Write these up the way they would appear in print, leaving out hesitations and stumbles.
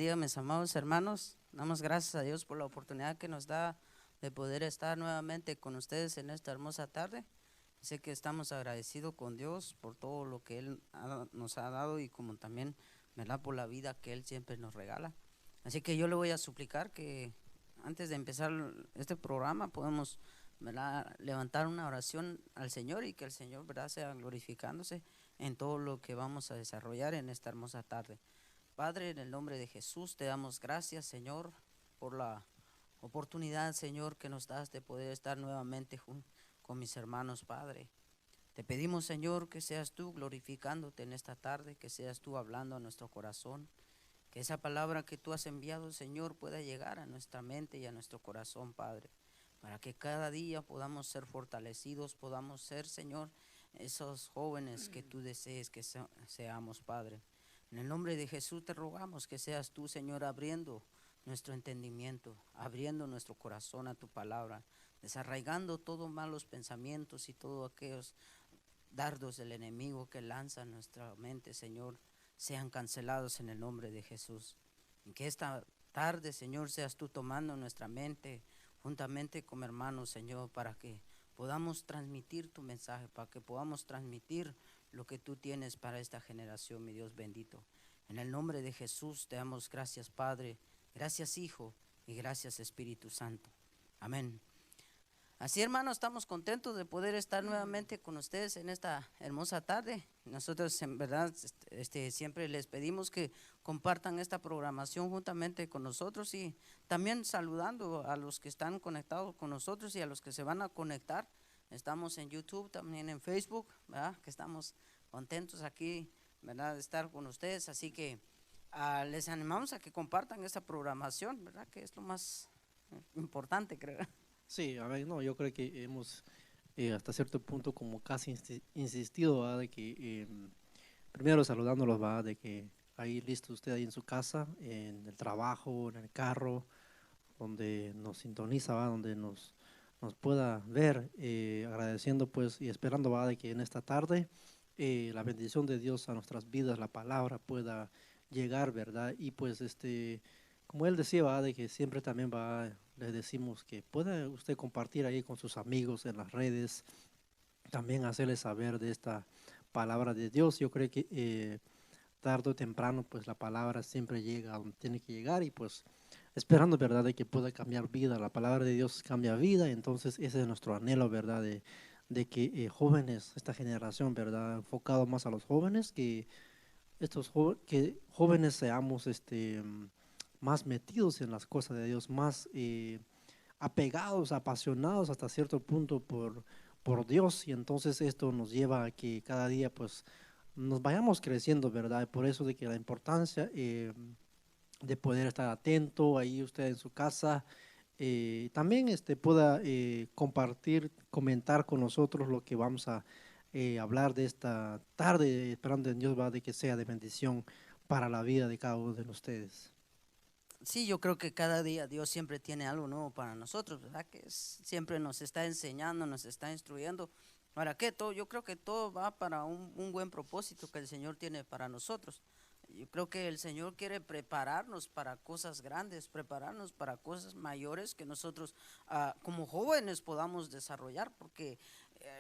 día, mis amados hermanos. Damos gracias a Dios por la oportunidad que nos da de poder estar nuevamente con ustedes en esta hermosa tarde. Sé que estamos agradecidos con Dios por todo lo que Él nos ha dado y como también, ¿verdad?, por la vida que Él siempre nos regala. Así que yo le voy a suplicar que antes de empezar este programa podemos, ¿verdad?, levantar una oración al Señor y que el Señor, ¿verdad?, sea glorificándose en todo lo que vamos a desarrollar en esta hermosa tarde. Padre, en el nombre de Jesús te damos gracias, Señor, por la oportunidad, Señor, que nos das de poder estar nuevamente con mis hermanos, Padre. Te pedimos, Señor, que seas tú glorificándote en esta tarde, que seas tú hablando a nuestro corazón, que esa palabra que tú has enviado, Señor, pueda llegar a nuestra mente y a nuestro corazón, Padre, para que cada día podamos ser fortalecidos, podamos ser, Señor, esos jóvenes que tú desees que seamos, Padre. En el nombre de Jesús te rogamos que seas tú, Señor, abriendo nuestro entendimiento, abriendo nuestro corazón a tu palabra, desarraigando todos malos pensamientos y todos aquellos dardos del enemigo que lanza en nuestra mente, Señor, sean cancelados en el nombre de Jesús. En que esta tarde, Señor, seas tú tomando nuestra mente juntamente con hermanos, Señor, para que podamos transmitir tu mensaje, para que podamos transmitir lo que tú tienes para esta generación, mi Dios bendito. En el nombre de Jesús te damos gracias, Padre, gracias, Hijo, y gracias, Espíritu Santo. Amén. Así, hermanos, estamos contentos de poder estar nuevamente con ustedes en esta hermosa tarde. Nosotros, en verdad, siempre les pedimos que compartan esta programación juntamente con nosotros y también saludando a los que están conectados con nosotros y a los que se van a conectar. Estamos en YouTube, también en Facebook, ¿verdad?, que estamos contentos aquí, ¿verdad?, de estar con ustedes. Así que les animamos a que compartan esta programación, ¿verdad?, que es lo más importante, creo. Sí, a ver, no, yo creo que hemos hasta cierto punto como casi insistido, ¿va? De que primero saludándolos, va, de que ahí listo usted ahí en su casa, en el trabajo, en el carro, donde nos sintoniza, va, donde nos pueda ver, agradeciendo pues y esperando, va, de que en esta tarde la bendición de Dios a nuestras vidas, la palabra pueda llegar, ¿verdad? Y pues como él decía, va, de que siempre también va, le decimos que pueda usted compartir ahí con sus amigos en las redes, también hacerles saber de esta palabra de Dios. Yo creo que tarde o temprano pues la palabra siempre llega a donde tiene que llegar y pues esperando, ¿verdad?, de que pueda cambiar vida. La palabra de Dios cambia vida, entonces ese es nuestro anhelo, ¿verdad?, de que jóvenes, esta generación, ¿verdad?, enfocado más a los jóvenes, que que jóvenes seamos más metidos en las cosas de Dios, más apegados, apasionados hasta cierto punto por Dios, y entonces esto nos lleva a que cada día pues nos vayamos creciendo, ¿verdad? Por eso de que la importancia de poder estar atento ahí usted en su casa, también pueda compartir, comentar con nosotros lo que vamos a hablar de esta tarde, esperando en Dios, va, de que sea de bendición para la vida de cada uno de ustedes. Sí, yo creo que cada día Dios siempre tiene algo nuevo para nosotros, ¿verdad? Que siempre nos está enseñando, nos está instruyendo. ¿Para qué? Todo, yo creo que todo va para un buen propósito que el Señor tiene para nosotros. Yo creo que el Señor quiere prepararnos para cosas grandes, prepararnos para cosas mayores que nosotros como jóvenes podamos desarrollar, porque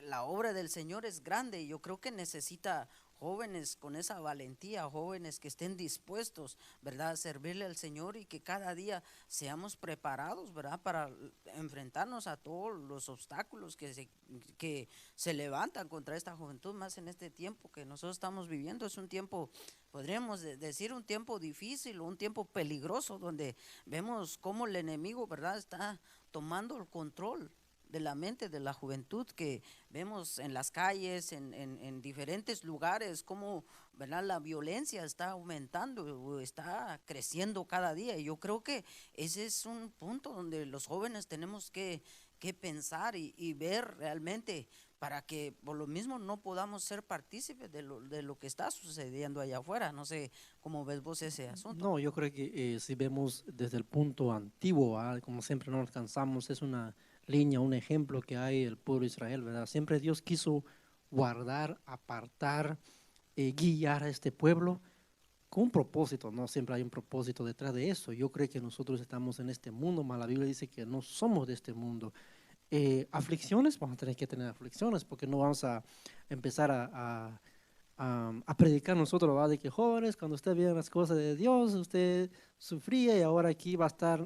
la obra del Señor es grande y yo creo que necesita jóvenes con esa valentía, jóvenes que estén dispuestos, ¿verdad?, a servirle al Señor y que cada día seamos preparados, ¿verdad?, para enfrentarnos a todos los obstáculos que se levantan contra esta juventud, más en este tiempo que nosotros estamos viviendo. Es un tiempo, podríamos decir, un tiempo difícil, un tiempo peligroso, donde vemos cómo el enemigo, ¿verdad?, está tomando el control de la mente de la juventud, que vemos en las calles, en diferentes lugares, cómo, ¿verdad?, la violencia está aumentando, está creciendo cada día. Y yo creo que ese es un punto donde los jóvenes tenemos que pensar y ver realmente, para que por lo mismo no podamos ser partícipes de lo que está sucediendo allá afuera. No sé cómo ves vos ese asunto. No, yo creo que si vemos desde el punto antiguo, como siempre no alcanzamos, es una línea, un ejemplo que hay el pueblo de Israel, ¿verdad? Siempre Dios quiso guardar, apartar, guiar a este pueblo con un propósito, no siempre hay un propósito detrás de eso. Yo creo que nosotros estamos en este mundo, mas la Biblia dice que no somos de este mundo. Aflicciones, vamos a tener que tener aflicciones, porque no vamos a empezar a predicar nosotros, ¿verdad? De que jóvenes, cuando usted vean las cosas de Dios, usted sufría y ahora aquí va a estar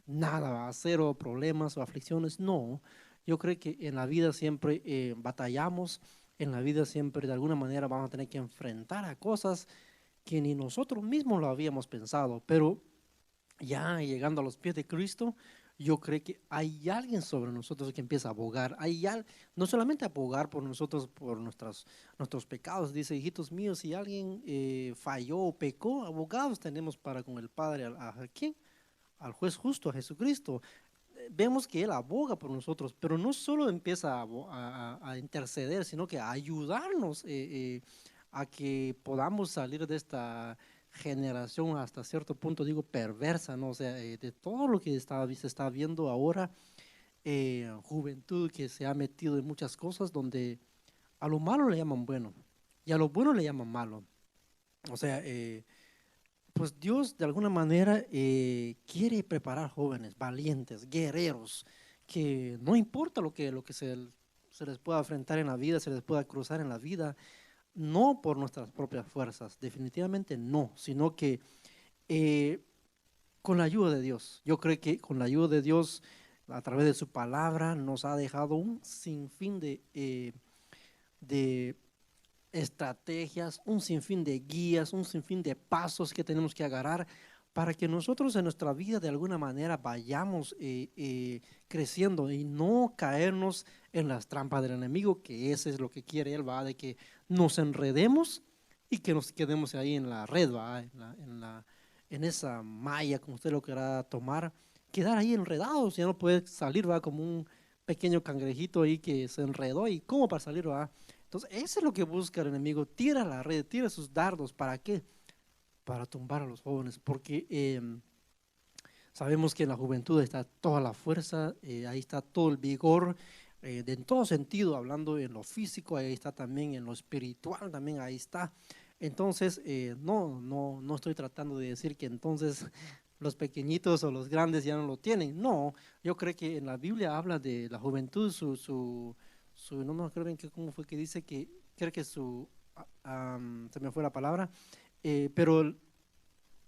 nada, va a cero problemas o aflicciones. No, yo creo que en la vida siempre batallamos, en la vida siempre de alguna manera vamos a tener que enfrentar a cosas que ni nosotros mismos lo habíamos pensado, pero ya llegando a los pies de Cristo, yo creo que hay alguien sobre nosotros que empieza a abogar, no solamente a abogar por nosotros, por nuestros pecados, dice, hijitos míos, si alguien falló o pecó, abogados tenemos para con el Padre, ¿a quién? Al juez justo, a Jesucristo. Vemos que Él aboga por nosotros, pero no solo empieza a interceder, sino que a ayudarnos a que podamos salir de esta generación hasta cierto punto, digo, perversa, ¿no? O sea, de todo lo que se está viendo ahora, juventud que se ha metido en muchas cosas donde a lo malo le llaman bueno y a lo bueno le llaman malo. O sea, pues Dios de alguna manera quiere preparar jóvenes, valientes, guerreros, que no importa lo que se les pueda enfrentar en la vida, se les pueda cruzar en la vida, no por nuestras propias fuerzas, definitivamente no, sino que eh, con la ayuda de Dios. Yo creo que con la ayuda de Dios, a través de su palabra, nos ha dejado un sinfín de estrategias, un sinfín de guías, un sinfín de pasos que tenemos que agarrar para que nosotros en nuestra vida de alguna manera vayamos creciendo y no caernos en las trampas del enemigo, que ese es lo que quiere él, va, de que nos enredemos y que nos quedemos ahí en la red, va, en esa malla, como usted lo quiera tomar, quedar ahí enredados, ya no puede salir, va, como un pequeño cangrejito ahí que se enredó y cómo para salir, va. Entonces, eso es lo que busca el enemigo. Tira la red, tira sus dardos. ¿Para qué? Para tumbar a los jóvenes. Porque sabemos que en la juventud está toda la fuerza, ahí está todo el vigor, en todo sentido, hablando en lo físico, ahí está también en lo espiritual, también ahí está. Entonces, no estoy tratando de decir que entonces los pequeñitos o los grandes ya no lo tienen. No, yo creo que en la Biblia habla de la juventud, no me acuerdo bien cómo fue que dice que, creo que se me fue la palabra, pero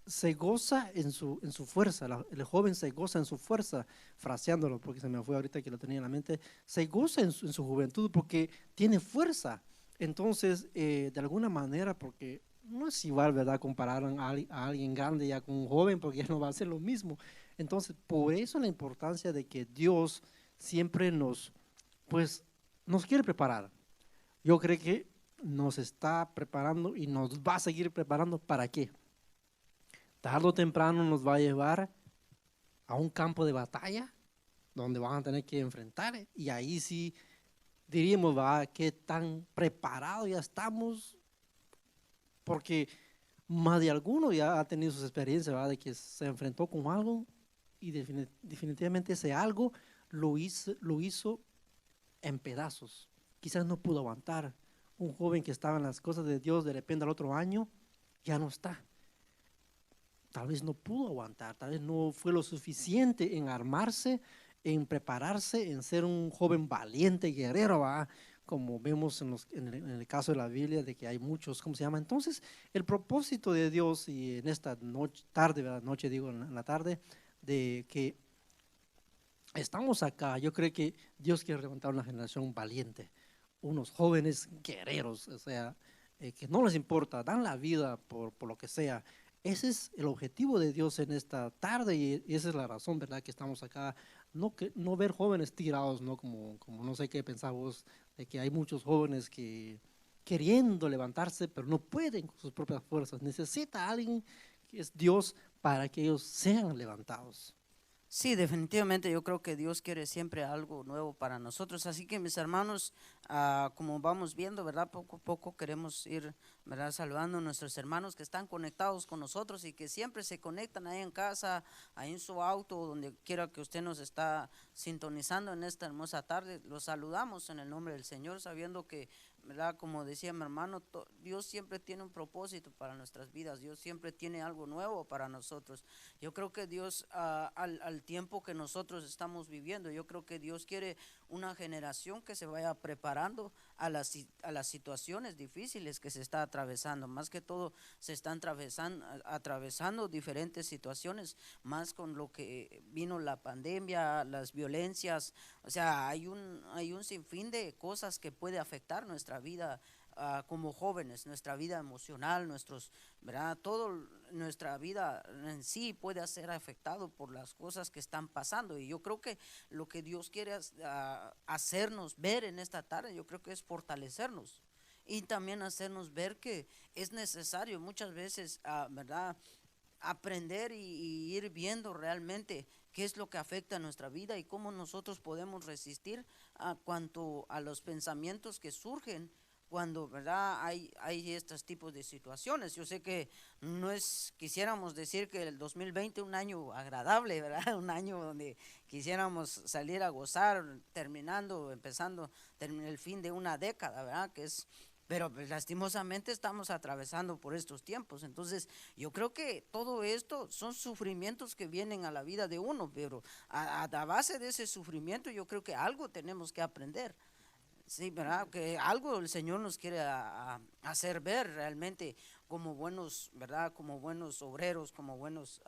se goza en su fuerza, el joven se goza en su fuerza, fraseándolo porque se me fue ahorita que lo tenía en la mente, se goza en su juventud porque tiene fuerza. Entonces, de alguna manera, porque no es igual, ¿verdad?, comparar a alguien grande ya con un joven, porque ya no va a ser lo mismo. Entonces, por eso la importancia de que Dios siempre pues, nos quiere preparar. Yo creo que nos está preparando y nos va a seguir preparando. ¿Para qué? Tarde o temprano nos va a llevar a un campo de batalla donde van a tener que enfrentar y ahí sí diríamos, va, qué tan preparados ya estamos, porque más de alguno ya ha tenido sus experiencias, ¿va? De que se enfrentó con algo y definitivamente ese algo lo hizo en pedazos. Quizás no pudo aguantar. Un joven que estaba en las cosas de Dios, de repente al otro año ya no está. Tal vez no pudo aguantar, tal vez no fue lo suficiente en armarse, en prepararse, en ser un joven valiente, guerrero, ¿va? Como vemos en el caso de la Biblia, de que hay muchos, ¿cómo se llama? Entonces, el propósito de Dios, y en esta noche, tarde, ¿verdad? Noche digo, en la tarde, de que estamos acá, yo creo que Dios quiere levantar una generación valiente, unos jóvenes guerreros, o sea, que no les importa, dan la vida por lo que sea. Ese es el objetivo de Dios en esta tarde y esa es la razón, ¿verdad?, que estamos acá. No ver jóvenes tirados, ¿no? Como no sé qué pensás vos, de que hay muchos jóvenes que queriendo levantarse, pero no pueden con sus propias fuerzas. Necesita a alguien que es Dios para que ellos sean levantados. Sí, definitivamente yo creo que Dios quiere siempre algo nuevo para nosotros. Así que mis hermanos, como vamos viendo, ¿verdad? Poco a poco queremos ir, ¿verdad?, saludando a nuestros hermanos que están conectados con nosotros y que siempre se conectan ahí en casa, ahí en su auto, donde quiera que usted nos está sintonizando en esta hermosa tarde. Los saludamos en el nombre del Señor, sabiendo que ¿verdad? Como decía mi hermano, Dios siempre tiene un propósito para nuestras vidas, Dios siempre tiene algo nuevo para nosotros. Yo creo que Dios, al tiempo que nosotros estamos viviendo, yo creo que Dios quiere una generación que se vaya preparando a las situaciones difíciles que se está atravesando. Más que todo se están atravesando diferentes situaciones, más con lo que vino la pandemia, las violencias. O sea, hay un sinfín de cosas que puede afectar nuestra vida, como jóvenes, nuestra vida emocional, ¿verdad? Todo nuestra vida en sí puede ser afectado por las cosas que están pasando. Y yo creo que lo que Dios quiere hacernos ver en esta tarde, yo creo que es fortalecernos y también hacernos ver que es necesario muchas veces, ¿verdad? Aprender y ir viendo realmente qué es lo que afecta a nuestra vida y cómo nosotros podemos resistir a cuanto a los pensamientos que surgen cuando, ¿verdad? Hay estos tipos de situaciones. Yo sé que no es, quisiéramos decir que el 2020 un año agradable, ¿verdad? Un año donde quisiéramos salir a gozar, empezando el fin de una década, ¿verdad? Pero pues, lastimosamente estamos atravesando por estos tiempos. Entonces yo creo que todo esto son sufrimientos que vienen a la vida de uno, pero a base de ese sufrimiento yo creo que algo tenemos que aprender. Sí, ¿verdad? Que algo el Señor nos quiere hacer ver realmente como buenos, ¿verdad? Como buenos obreros, como buenos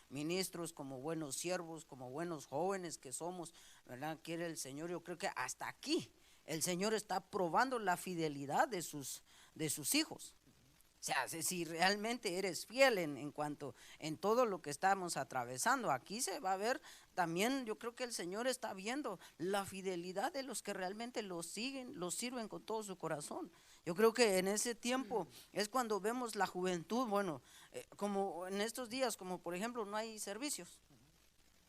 ministros, como buenos siervos, como buenos jóvenes que somos, ¿verdad? Quiere el Señor, yo creo que hasta aquí el Señor está probando la fidelidad de sus hijos. O sea, si realmente eres fiel en todo lo que estamos atravesando, aquí se va a ver también. Yo creo que el Señor está viendo la fidelidad de los que realmente lo siguen, lo sirven con todo su corazón. Yo creo que en ese tiempo es cuando vemos la juventud, bueno, como en estos días, como por ejemplo no hay servicios,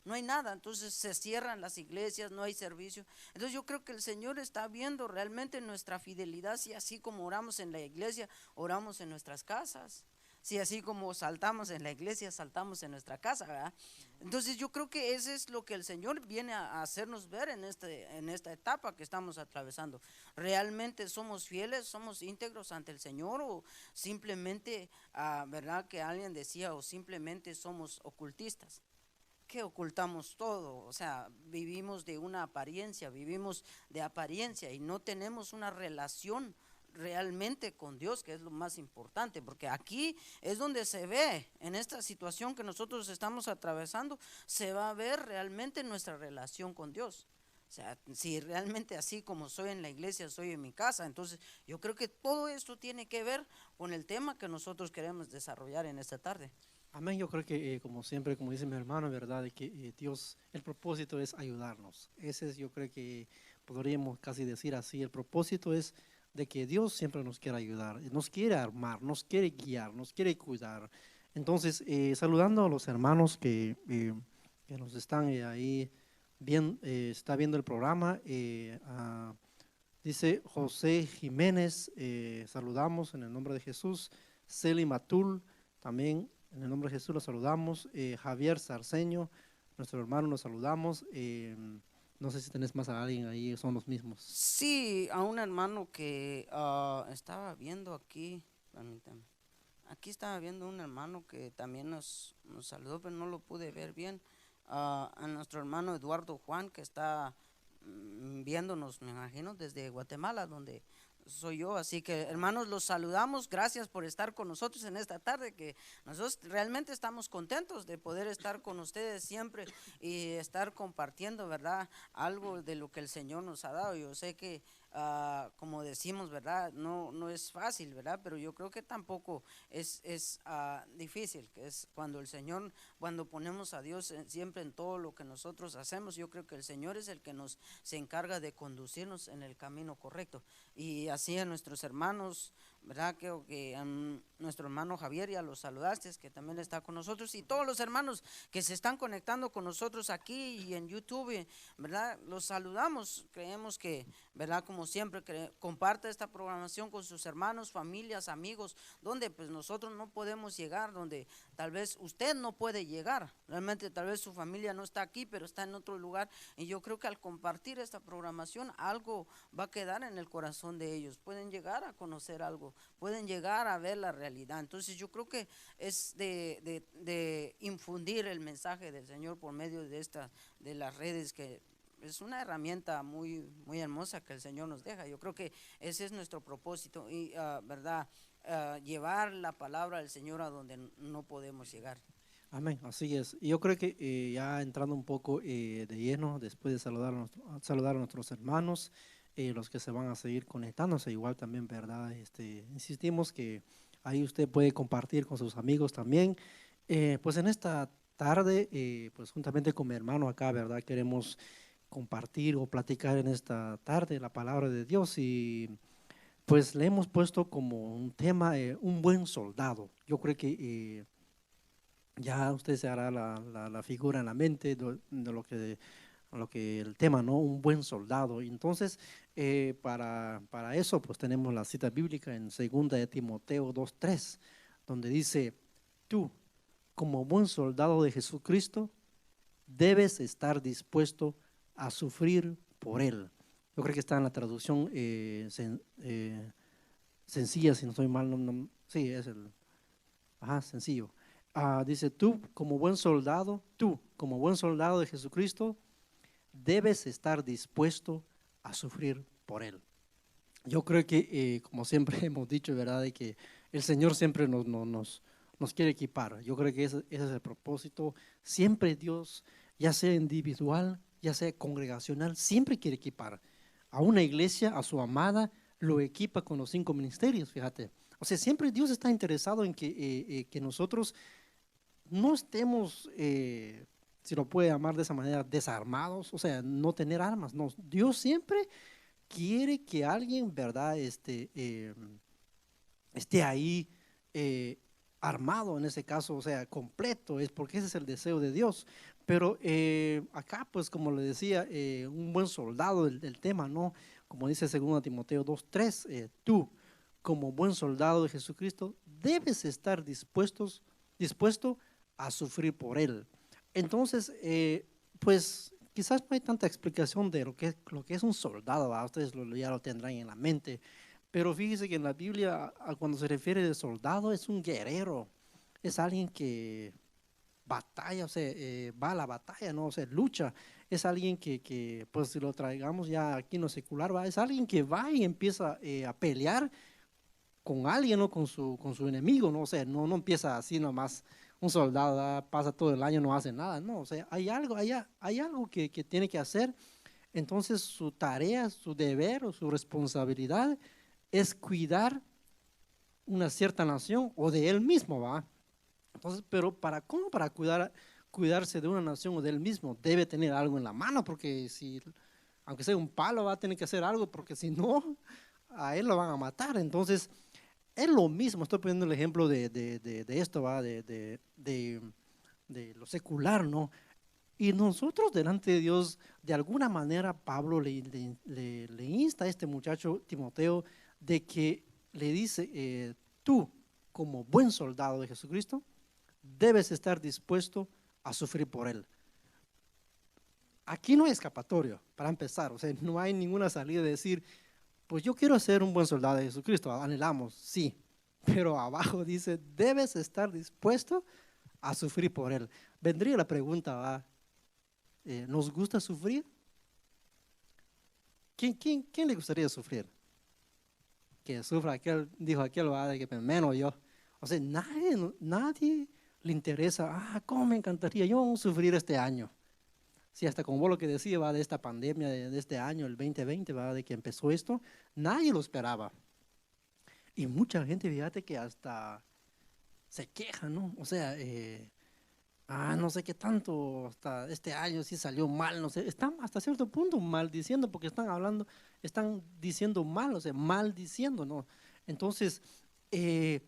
no hay nada, entonces se cierran las iglesias, no hay servicio. Entonces yo creo que el Señor está viendo realmente nuestra fidelidad, si así como oramos en la iglesia, oramos en nuestras casas, si así como saltamos en la iglesia, saltamos en nuestra casa, ¿verdad? Entonces yo creo que eso es lo que el Señor viene a hacernos ver en esta etapa que estamos atravesando. ¿Realmente somos fieles, somos íntegros ante el Señor, o simplemente, verdad que alguien decía, o simplemente somos ocultistas? Que ocultamos todo, o sea, vivimos de una apariencia, vivimos de apariencia y no tenemos una relación realmente con Dios, que es lo más importante, porque aquí es donde se ve, en esta situación que nosotros estamos atravesando, se va a ver realmente nuestra relación con Dios. O sea, si realmente así como soy en la iglesia, soy en mi casa, entonces yo creo que todo esto tiene que ver con el tema que nosotros queremos desarrollar en esta tarde. Amén, yo creo que como siempre, como dice mi hermano, ¿verdad? De que Dios, el propósito es ayudarnos. Ese es, yo creo que podríamos casi decir así, el propósito es de que Dios siempre nos quiere ayudar, nos quiere armar, nos quiere guiar, nos quiere cuidar. Entonces, saludando a los hermanos que nos están ahí bien, está viendo el programa, dice José Jiménez, saludamos en el nombre de Jesús. Celi Matul, también en el nombre de Jesús los saludamos. Javier Sarceño, nuestro hermano, nos saludamos. No sé si tenés más a alguien ahí, son los mismos. Sí, a un hermano que estaba viendo aquí, permítame. Aquí estaba viendo un hermano que también nos saludó, pero no lo pude ver bien. A nuestro hermano Eduardo Juan, que está viéndonos, me imagino, desde Guatemala, donde soy yo. Así que, hermanos, los saludamos. Gracias por estar con nosotros en esta tarde, que nosotros realmente estamos contentos de poder estar con ustedes siempre y estar compartiendo, ¿verdad? Algo de lo que el Señor nos ha dado. Yo sé que, como decimos, ¿verdad? No es fácil, ¿verdad? Pero yo creo que tampoco es difícil, que es cuando el Señor, cuando ponemos a Dios siempre en todo lo que nosotros hacemos. Yo creo que el Señor es el que se encarga de conducirnos en el camino correcto. Y así a nuestros hermanos, ¿verdad? Creo que nuestro hermano Javier ya lo saludaste, que también está con nosotros, y todos los hermanos que se están conectando con nosotros aquí y en YouTube, ¿verdad? Los saludamos, creemos que, ¿verdad? Como siempre, comparte esta programación con sus hermanos, familias, amigos, donde pues nosotros no podemos llegar, donde tal vez usted no puede llegar, realmente tal vez su familia no está aquí, pero está en otro lugar, y yo creo que al compartir esta programación algo va a quedar en el corazón de ellos, pueden llegar a conocer algo, pueden llegar a ver la realidad. Entonces yo creo que es de infundir el mensaje del Señor por medio de las redes, que es una herramienta muy hermosa que el Señor nos deja. Yo creo que ese es nuestro propósito y verdad, llevar la palabra del Señor a donde no podemos llegar. Amén, así es. Y yo creo que ya entrando un poco de lleno, después de saludar a nuestros hermanos, los que se van a seguir conectándose, igual también, ¿verdad? Insistimos que ahí usted puede compartir con sus amigos también. Pues en esta tarde, pues juntamente con mi hermano acá, ¿verdad? Queremos compartir o platicar en esta tarde la palabra de Dios y pues le hemos puesto como un tema, un buen soldado. Yo creo que ya usted se hará la figura en la mente de lo que el tema, ¿no? Un buen soldado. Y entonces, para eso, pues tenemos la cita bíblica en 2 de Timoteo 2:3, donde dice, tú, como buen soldado de Jesucristo, debes estar dispuesto a sufrir por Él. Yo creo que está en la traducción sencilla, si no estoy mal, sí, es sencillo. Dice, tú como buen soldado de Jesucristo, debes estar dispuesto a sufrir por Él. Yo creo que, como siempre hemos dicho, ¿verdad? De que el Señor siempre nos quiere equipar. Yo creo que ese es el propósito. Siempre Dios, ya sea individual, ya sea congregacional, siempre quiere equipar. A una iglesia, a su amada, lo equipa con los 5 ministerios, fíjate. O sea, siempre Dios está interesado en que nosotros no estemos, si lo puede llamar de esa manera, desarmados, o sea, no tener armas. No, Dios siempre quiere que alguien, ¿verdad?, esté ahí armado en ese caso, o sea, completo, es porque ese es el deseo de Dios. Pero acá, pues como le decía, un buen soldado del tema, ¿no? Como dice 2 Timoteo 2:3, tú, como buen soldado de Jesucristo, debes estar dispuesto a sufrir por Él. Entonces, pues quizás no hay tanta explicación de lo que es un soldado, ¿verdad? Ustedes ya lo tendrán en la mente, pero fíjese que en la Biblia, cuando se refiere de soldado, es un guerrero, es alguien que batalla, o sea, va a la batalla, ¿no? O sea, lucha, es alguien que pues si lo traigamos ya aquí en lo secular, ¿va? Es alguien que va y empieza a pelear con alguien, ¿no? Con su enemigo, ¿no? O sea, no empieza así nomás. Un soldado pasa todo el año, no hace nada, no, o sea, hay algo que tiene que hacer. Entonces su tarea, su deber o su responsabilidad es cuidar una cierta nación o de él mismo, ¿va? Entonces, pero ¿cómo para cuidarse de una nación o de él mismo? Debe tener algo en la mano, porque si, aunque sea un palo, va a tener que hacer algo, porque si no, a él lo van a matar. Entonces, es lo mismo, estoy poniendo el ejemplo de esto, ¿va? De lo secular, ¿no? Y nosotros delante de Dios, de alguna manera, Pablo le insta a este muchacho Timoteo de que le dice, tú, como buen soldado de Jesucristo, debes estar dispuesto a sufrir por Él. Aquí no hay escapatoria, para empezar, o sea, no hay ninguna salida de decir, pues yo quiero ser un buen soldado de Jesucristo, anhelamos, sí, pero abajo dice, debes estar dispuesto a sufrir por Él. Vendría la pregunta, ¿va? ¿Nos gusta sufrir? ¿Quién le gustaría sufrir? Que sufra aquel, dijo aquel, ¿va? De que menos yo. O sea, nadie le interesa, ¿cómo me encantaría yo sufrir este año? Sí, hasta como vos lo que decía, va, de esta pandemia de este año, el 2020, va, de que empezó esto, nadie lo esperaba. Y mucha gente, fíjate que hasta se queja, ¿no? O sea, no sé qué tanto, hasta este año sí salió mal, no sé, están hasta cierto punto maldiciendo porque están diciendo mal, o sea, maldiciendo, ¿no? Entonces, Eh,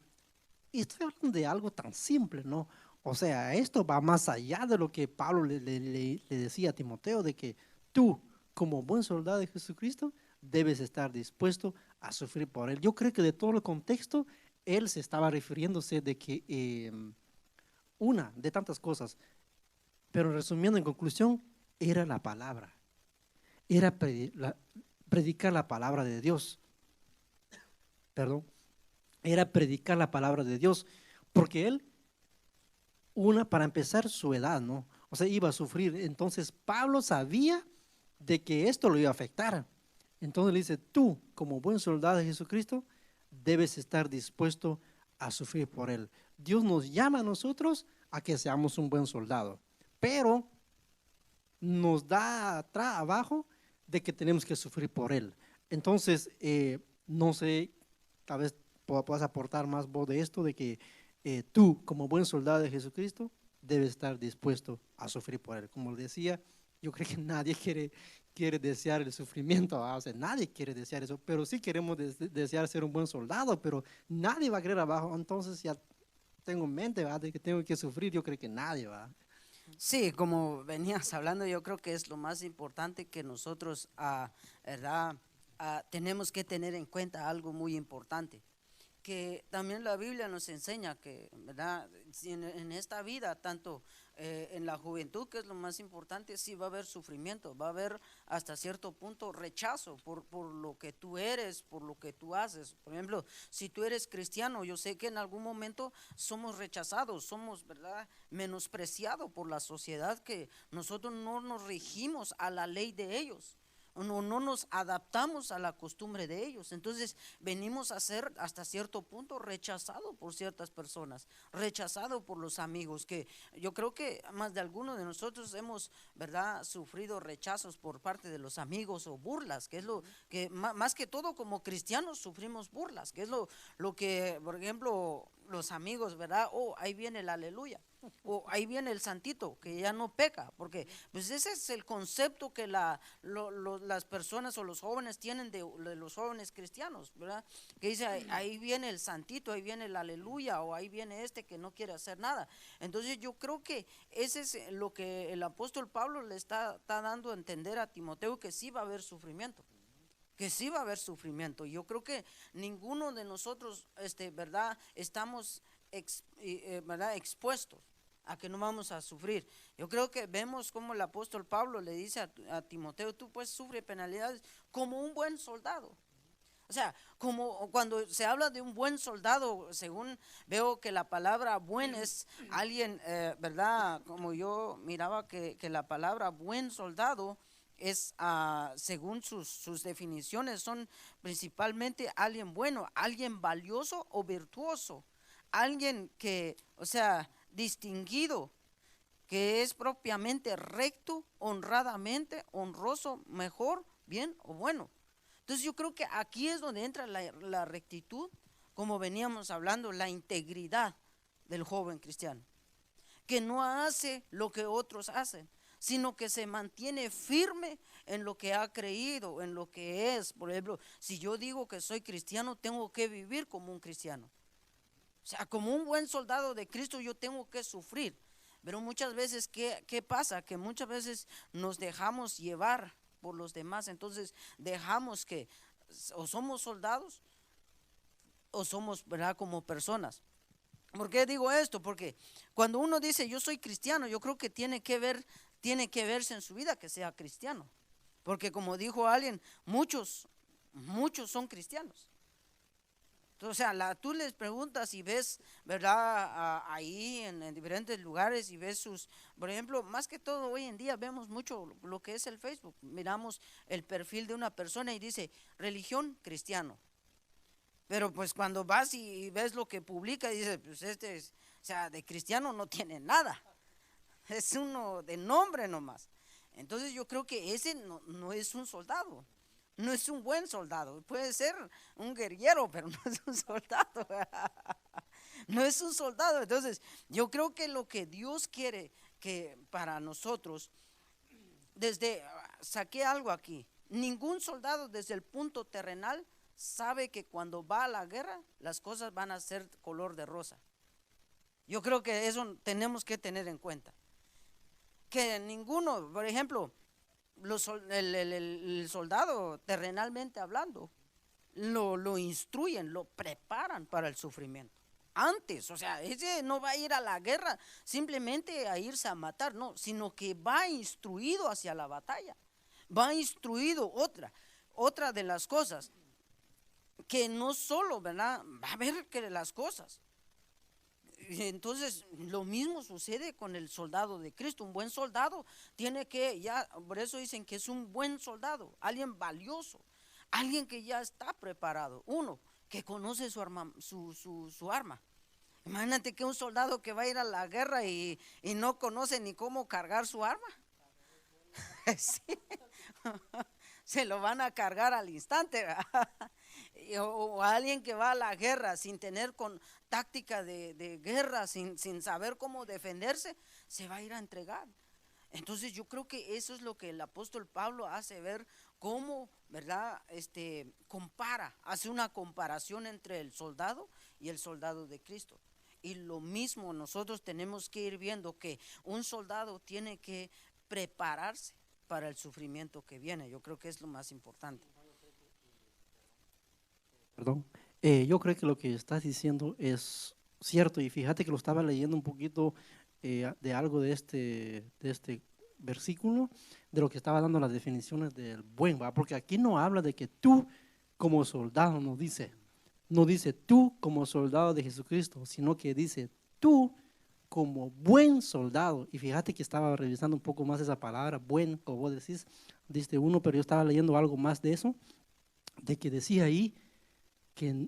y estoy hablando de algo tan simple, ¿no? O sea, esto va más allá de lo que Pablo le decía a Timoteo, de que tú, como buen soldado de Jesucristo, debes estar dispuesto a sufrir por él. Yo creo que de todo el contexto, él se estaba refiriéndose de que una de tantas cosas, pero resumiendo en conclusión, era la palabra, era predicar la palabra de Dios, perdón, era predicar la palabra de Dios, porque él, una, para empezar, su edad, ¿no? O sea, iba a sufrir. Entonces, Pablo sabía de que esto lo iba a afectar. Entonces le dice, tú, como buen soldado de Jesucristo, debes estar dispuesto a sufrir por él. Dios nos llama a nosotros a que seamos un buen soldado, pero nos da abajo de que tenemos que sufrir por él. Entonces, no sé, tal vez puedas aportar más voz de esto, de que tú, como buen soldado de Jesucristo, debes estar dispuesto a sufrir por él. Como decía, yo creo que nadie quiere desear el sufrimiento, ¿verdad? O sea, nadie quiere desear eso, pero sí queremos desear ser un buen soldado, pero nadie va a querer abajo. Entonces ya tengo en mente, ¿verdad?, de que tengo que sufrir, yo creo que nadie va. Sí, como venías hablando, yo creo que es lo más importante que nosotros, ¿verdad? Tenemos que tener en cuenta algo muy importante, que también la Biblia nos enseña que, ¿verdad? Si en esta vida, tanto en la juventud, que es lo más importante, sí va a haber sufrimiento, va a haber hasta cierto punto rechazo por lo que tú eres, por lo que tú haces. Por ejemplo, si tú eres cristiano, yo sé que en algún momento somos rechazados, somos, ¿verdad?, menospreciados por la sociedad, que nosotros no nos regimos a la ley de ellos. No nos adaptamos a la costumbre de ellos. Entonces venimos a ser hasta cierto punto rechazados por ciertas personas, rechazados por los amigos, que yo creo que más de algunos de nosotros hemos, ¿verdad?, sufrido rechazos por parte de los amigos o burlas, que es lo que más que todo como cristianos sufrimos burlas, que es lo que, por ejemplo, los amigos, ¿verdad? Oh, ahí viene el aleluya. O ahí viene el santito que ya no peca, porque pues ese es el concepto que las personas o los jóvenes tienen de los jóvenes cristianos, ¿verdad? Que dice, ahí viene el santito, ahí viene el aleluya, o ahí viene este que no quiere hacer nada. Entonces yo creo que ese es lo que el apóstol Pablo le está dando a entender a Timoteo, que sí va a haber sufrimiento, que sí va a haber sufrimiento. Yo creo que ninguno de nosotros, ¿verdad?, estamos ¿verdad?, expuestos a que no vamos a sufrir. Yo creo que vemos como el apóstol Pablo le dice a Timoteo, tú pues sufre penalidades como un buen soldado. O sea, como cuando se habla de un buen soldado, según veo que la palabra buen es alguien, ¿verdad? Como yo miraba que la palabra buen soldado es, según sus definiciones, son principalmente alguien bueno, alguien valioso o virtuoso, alguien que, o sea, distinguido, que es propiamente recto, honradamente, honroso, mejor, bien o bueno. Entonces yo creo que aquí es donde entra la rectitud, como veníamos hablando, la integridad del joven cristiano, que no hace lo que otros hacen, sino que se mantiene firme en lo que ha creído, en lo que es. Por ejemplo, si yo digo que soy cristiano, tengo que vivir como un cristiano. O sea, como un buen soldado de Cristo yo tengo que sufrir. Pero muchas veces, ¿qué pasa? Que muchas veces nos dejamos llevar por los demás. Entonces dejamos que o somos soldados o somos, ¿verdad?, como personas. ¿Por qué digo esto? Porque cuando uno dice yo soy cristiano, yo creo que tiene que verse en su vida que sea cristiano. Porque como dijo alguien, muchos son cristianos. O sea, tú les preguntas y ves, ¿verdad?, ahí en diferentes lugares y ves por ejemplo, más que todo hoy en día vemos mucho lo que es el Facebook. Miramos el perfil de una persona y dice, religión cristiano. Pero pues cuando vas y ves lo que publica, dices, pues o sea, de cristiano no tiene nada. Es uno de nombre nomás. Entonces yo creo que ese no es un soldado. No es un buen soldado. Puede ser un guerrillero, pero no es un soldado. No es un soldado. Entonces, yo creo que lo que Dios quiere que para nosotros, saqué algo aquí. Ningún soldado desde el punto terrenal sabe que cuando va a la guerra las cosas van a ser color de rosa. Yo creo que eso tenemos que tener en cuenta. Que ninguno, por ejemplo, el soldado, terrenalmente hablando, lo instruyen, lo preparan para el sufrimiento. Antes, o sea, ese no va a ir a la guerra simplemente a irse a matar, no, sino que va instruido hacia la batalla. Va instruido otra de las cosas, que no solo, ¿verdad? Va a ver que las cosas. Entonces, lo mismo sucede con el soldado de Cristo. Un buen soldado tiene que, ya, por eso dicen que es un buen soldado, alguien valioso, alguien que ya está preparado. Uno, que conoce su arma. Imagínate que un soldado que va a ir a la guerra y no conoce ni cómo cargar su arma. Sí. Se lo van a cargar al instante. O alguien que va a la guerra sin tener táctica de guerra, sin saber cómo defenderse, se va a ir a entregar. Entonces yo creo que eso es lo que el apóstol Pablo hace ver cómo, ¿verdad? Hace una comparación entre el soldado y el soldado de Cristo. Y lo mismo nosotros tenemos que ir viendo que un soldado tiene que prepararse para el sufrimiento que viene. Yo creo que es lo más importante. Perdón. Yo creo que lo que estás diciendo es cierto, y fíjate que lo estaba leyendo un poquito de algo de este versículo, de lo que estaba dando las definiciones del buen, ¿va? Porque aquí no habla de que tú como soldado, no dice tú como soldado de Jesucristo, sino que dice tú como buen soldado. Y fíjate que estaba revisando un poco más esa palabra, buen, como vos decís, diste uno, pero yo estaba leyendo algo más de eso, de que decía ahí que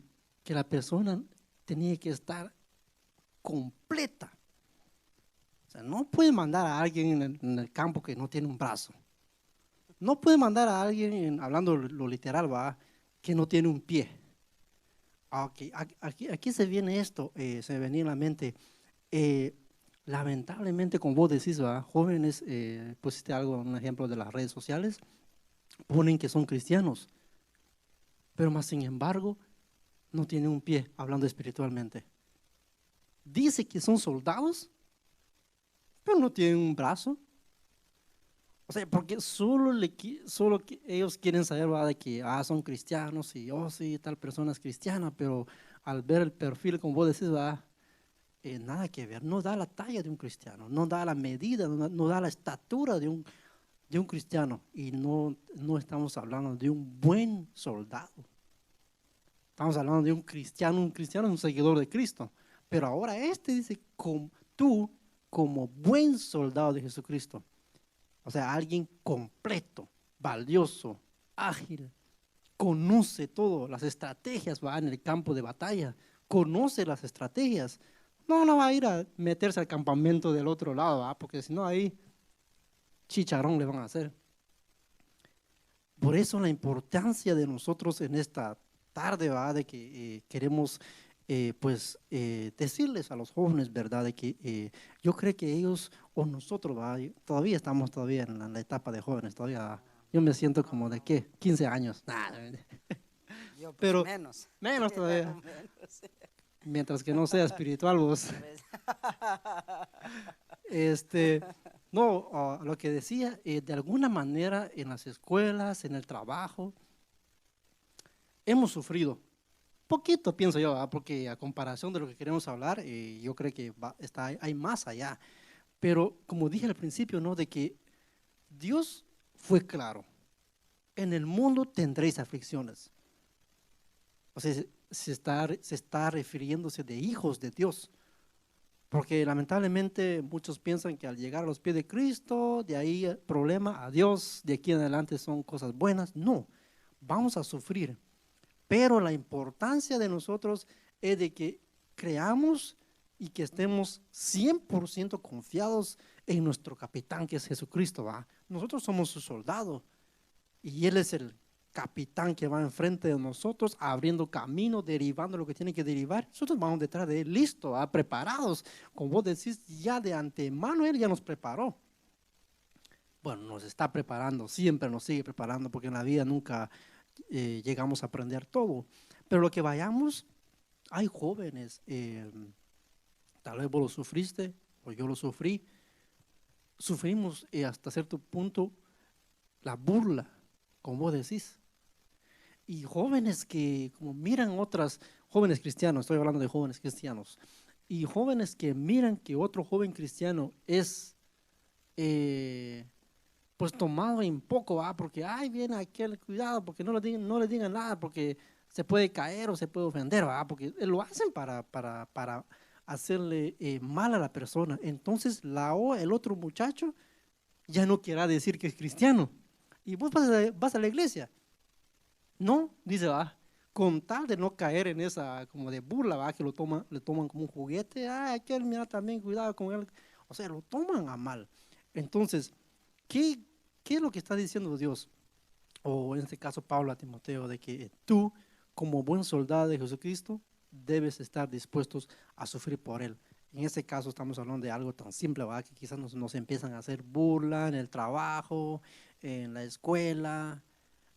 la persona tenía que estar completa. O sea, no puede mandar a alguien en el campo que no tiene un brazo. No puede mandar a alguien, hablando lo literal, va, que no tiene un pie. Okay, aquí se viene esto, se venía en la mente. Lamentablemente, como vos decís, va, jóvenes, pusiste algo, un ejemplo de las redes sociales, ponen que son cristianos, pero más sin embargo, no tienen un pie, hablando espiritualmente. Dice que son soldados, pero no tienen un brazo. O sea, porque solo que ellos quieren saber, ¿verdad? De que son cristianos y sí, tal persona es cristiana, pero al ver el perfil, como vos decís, ¿verdad? Nada que ver, no da la talla de un cristiano, no da la medida, no da la estatura de un cristiano, y no estamos hablando de un buen soldado. Estamos hablando de un cristiano es un seguidor de Cristo, pero ahora dice, tú como buen soldado de Jesucristo, o sea, alguien completo, valioso, ágil, conoce todo, las estrategias, va en el campo de batalla, conoce las estrategias, no va a ir a meterse al campamento del otro lado, ¿va? Porque si no ahí chicharrón le van a hacer. Por eso la importancia de nosotros en esta tarde, ¿va? De que queremos decirles a los jóvenes, ¿verdad? De que yo creo que ellos o nosotros, ¿va? Todavía estamos en la etapa de jóvenes, todavía yo me siento como de ¿qué? 15 años. Yo pues pero menos todavía. Menos. Mientras que no sea espiritual vos. No, lo que decía, de alguna manera en las escuelas, en el trabajo, hemos sufrido. Poquito pienso yo, ¿verdad? Porque a comparación de lo que queremos hablar, yo creo que hay más allá. Pero como dije al principio, ¿no? De que Dios fue claro. En el mundo tendréis aflicciones. O sea, se está refiriéndose de hijos de Dios. Porque lamentablemente muchos piensan que al llegar a los pies de Cristo, de ahí el problema, adiós, de aquí en adelante son cosas buenas. No, vamos a sufrir. Pero la importancia de nosotros es de que creamos y que estemos 100% confiados en nuestro capitán, que es Jesucristo, ¿va? Nosotros somos su soldado y Él es el capitán que va enfrente de nosotros, abriendo camino, derivando lo que tiene que derivar. Nosotros vamos detrás de Él, listo, preparados. Como vos decís, ya de antemano Él ya nos preparó. Bueno, nos está preparando, siempre nos sigue preparando, porque en la vida nunca llegamos a aprender todo. Pero lo que vayamos, hay jóvenes, tal vez vos lo sufriste o yo lo sufrí, sufrimos hasta cierto punto la burla, como vos decís. Y jóvenes que como miran otras, jóvenes cristianos, estoy hablando de jóvenes cristianos, y jóvenes que miran que otro joven cristiano es pues tomado en poco, porque ay, viene aquel, cuidado, porque no le digan nada, porque se puede caer o se puede ofender, porque lo hacen para hacerle mal a la persona. Entonces el otro muchacho ya no quiera decir que es cristiano. Y vos vas a la iglesia. No, dice, con tal de no caer en esa como de burla, que le toman como un juguete, aquel mira también, cuidado con él. O sea, lo toman a mal. Entonces, ¿qué, qué es lo que está diciendo Dios? O en este caso Pablo a Timoteo, de que tú, como buen soldado de Jesucristo, debes estar dispuestos a sufrir por él. En este caso estamos hablando de algo tan simple, ¿verdad? Que quizás nos empiezan a hacer burla en el trabajo, en la escuela,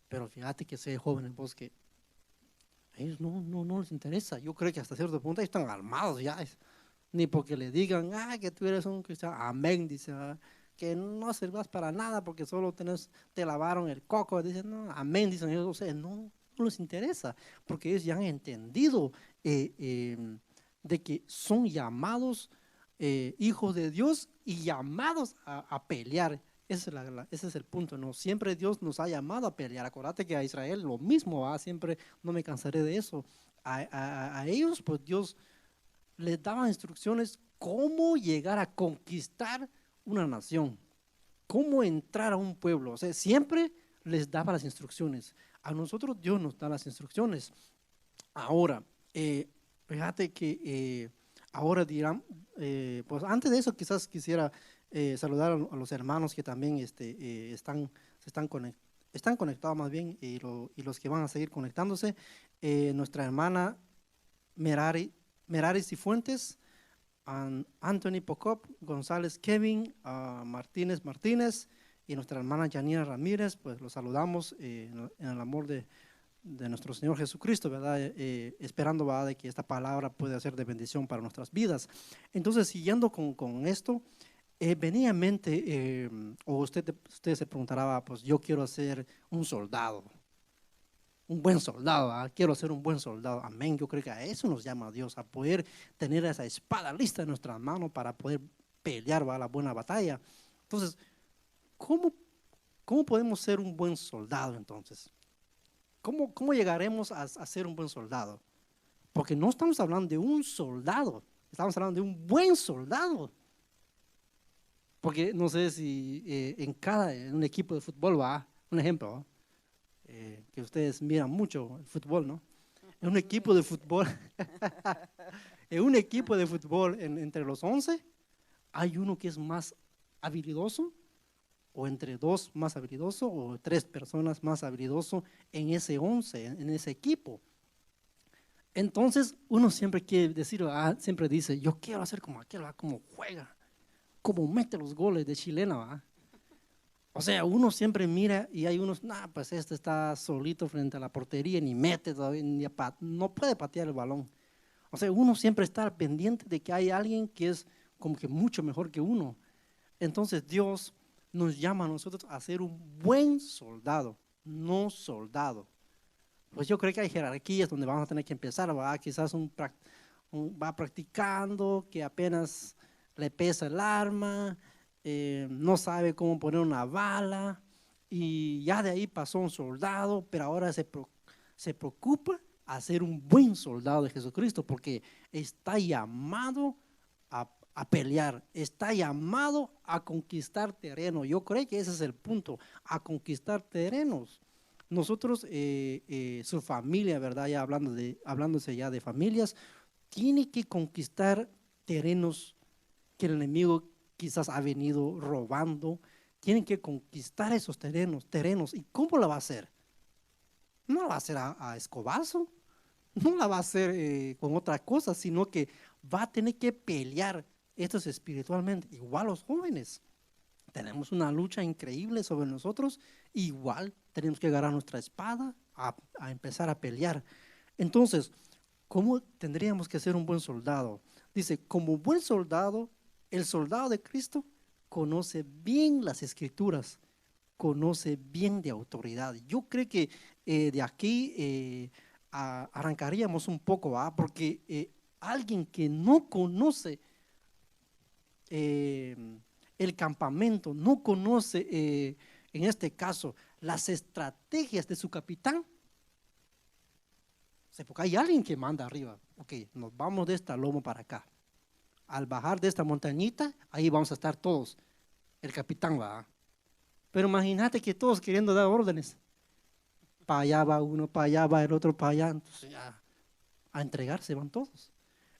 pero fíjate que sé jóvenes vos que a ellos no les interesa. Yo creo que hasta cierto punto están armados ya, ni porque le digan, que tú eres un cristiano, amén, dice, que no sirvas para nada porque solo te lavaron el coco, dicen, no, amén, dicen ellos, o sea, no les interesa, porque ellos ya han entendido de que son llamados hijos de Dios y llamados a pelear. Ese es el punto, ¿no? Siempre Dios nos ha llamado a pelear. Acuérdate que a Israel lo mismo, siempre no me cansaré de eso. A ellos, pues Dios les daba instrucciones cómo llegar a conquistar una nación, cómo entrar a un pueblo. O sea, siempre les daba las instrucciones. A nosotros Dios nos da las instrucciones. Ahora, fíjate que ahora dirán, pues antes de eso quizás quisiera saludar a los hermanos que también están conectados más bien y los que van a seguir conectándose. Nuestra hermana Merari Cifuentes, Anthony Pocop, González Kevin, Martínez y nuestra hermana Yanira Ramírez, pues los saludamos en el amor de nuestro Señor Jesucristo, ¿verdad? Esperando, ¿verdad?, de que esta palabra pueda ser de bendición para nuestras vidas. Entonces, siguiendo con esto, venía en mente, o usted se preguntará, pues yo quiero ser un soldado, un buen soldado, quiero ser un buen soldado, amén. Yo creo que a eso nos llama Dios, a poder tener esa espada lista en nuestras manos para poder pelear, la buena batalla. Entonces, ¿cómo podemos ser un buen soldado entonces? ¿Cómo llegaremos a ser un buen soldado? Porque no estamos hablando de un soldado, estamos hablando de un buen soldado. Porque no sé si en un equipo de fútbol, un ejemplo, que ustedes miran mucho el fútbol, ¿no? En un equipo de fútbol, en un equipo de fútbol entre los 11, hay uno que es más habilidoso, o entre dos más habilidoso, o 3 personas más habilidoso en ese 11, en ese equipo. Entonces, uno siempre quiere decir, siempre dice, yo quiero hacer como aquel, como juega, como mete los goles de chilena, O sea, uno siempre mira y hay unos, pues este está solito frente a la portería, ni mete todavía, no puede patear el balón. O sea, uno siempre está pendiente de que hay alguien que es como que mucho mejor que uno. Entonces Dios nos llama a nosotros a ser un buen soldado, no soldado. Pues yo creo que hay jerarquías donde vamos a tener que empezar, quizás va practicando, que apenas le pesa el arma, no sabe cómo poner una bala, y ya de ahí pasó un soldado, pero ahora se preocupa a ser un buen soldado de Jesucristo, porque está llamado a pelear, está llamado a conquistar terreno. Yo creo que ese es el punto, a conquistar terrenos. Nosotros, su familia, ¿verdad? Ya hablándose ya de familias, tiene que conquistar terrenos que el enemigo quizás ha venido robando. Tienen que conquistar esos terrenos. ¿Y cómo lo va a hacer? No lo va a hacer a escobazo, no la va a hacer con otra cosa, sino que va a tener que pelear. Esto es espiritualmente. Igual los jóvenes. Tenemos una lucha increíble sobre nosotros. Igual tenemos que agarrar nuestra espada, a empezar a pelear. Entonces, ¿cómo tendríamos que ser un buen soldado? Dice, como buen soldado, el soldado de Cristo conoce bien las escrituras, conoce bien de autoridad. Yo creo que de aquí arrancaríamos un poco, porque alguien que no conoce eh, el campamento, no conoce, en este caso, las estrategias de su capitán, porque hay alguien que manda arriba. Ok, nos vamos de esta lomo para acá. Al bajar de esta montañita, ahí vamos a estar todos. El capitán va. Pero imagínate que todos queriendo dar órdenes. Para allá va uno, para allá va el otro, para allá. Entonces ya a entregarse van todos.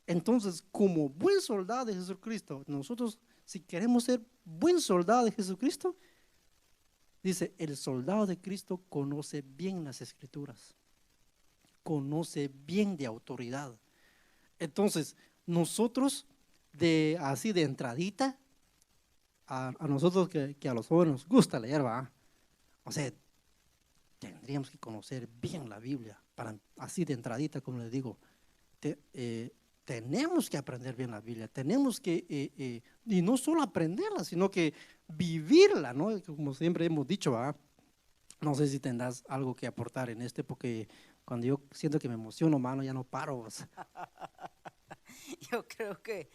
Entonces, como buen soldado de Jesucristo, nosotros, si queremos ser buen soldado de Jesucristo, dice, el soldado de Cristo conoce bien las escrituras, conoce bien de autoridad. Entonces, nosotros, así de entradita, a nosotros que a los jóvenes nos gusta leer, ¿va? O sea, tendríamos que conocer bien la Biblia, así de entradita, como les digo, tenemos que aprender bien la Biblia, tenemos que, y no solo aprenderla, sino que vivirla, ¿no? Como siempre hemos dicho, ¿va? No sé si tendrás algo que aportar en porque cuando yo siento que me emociono, mano, ya no paro. Yo creo que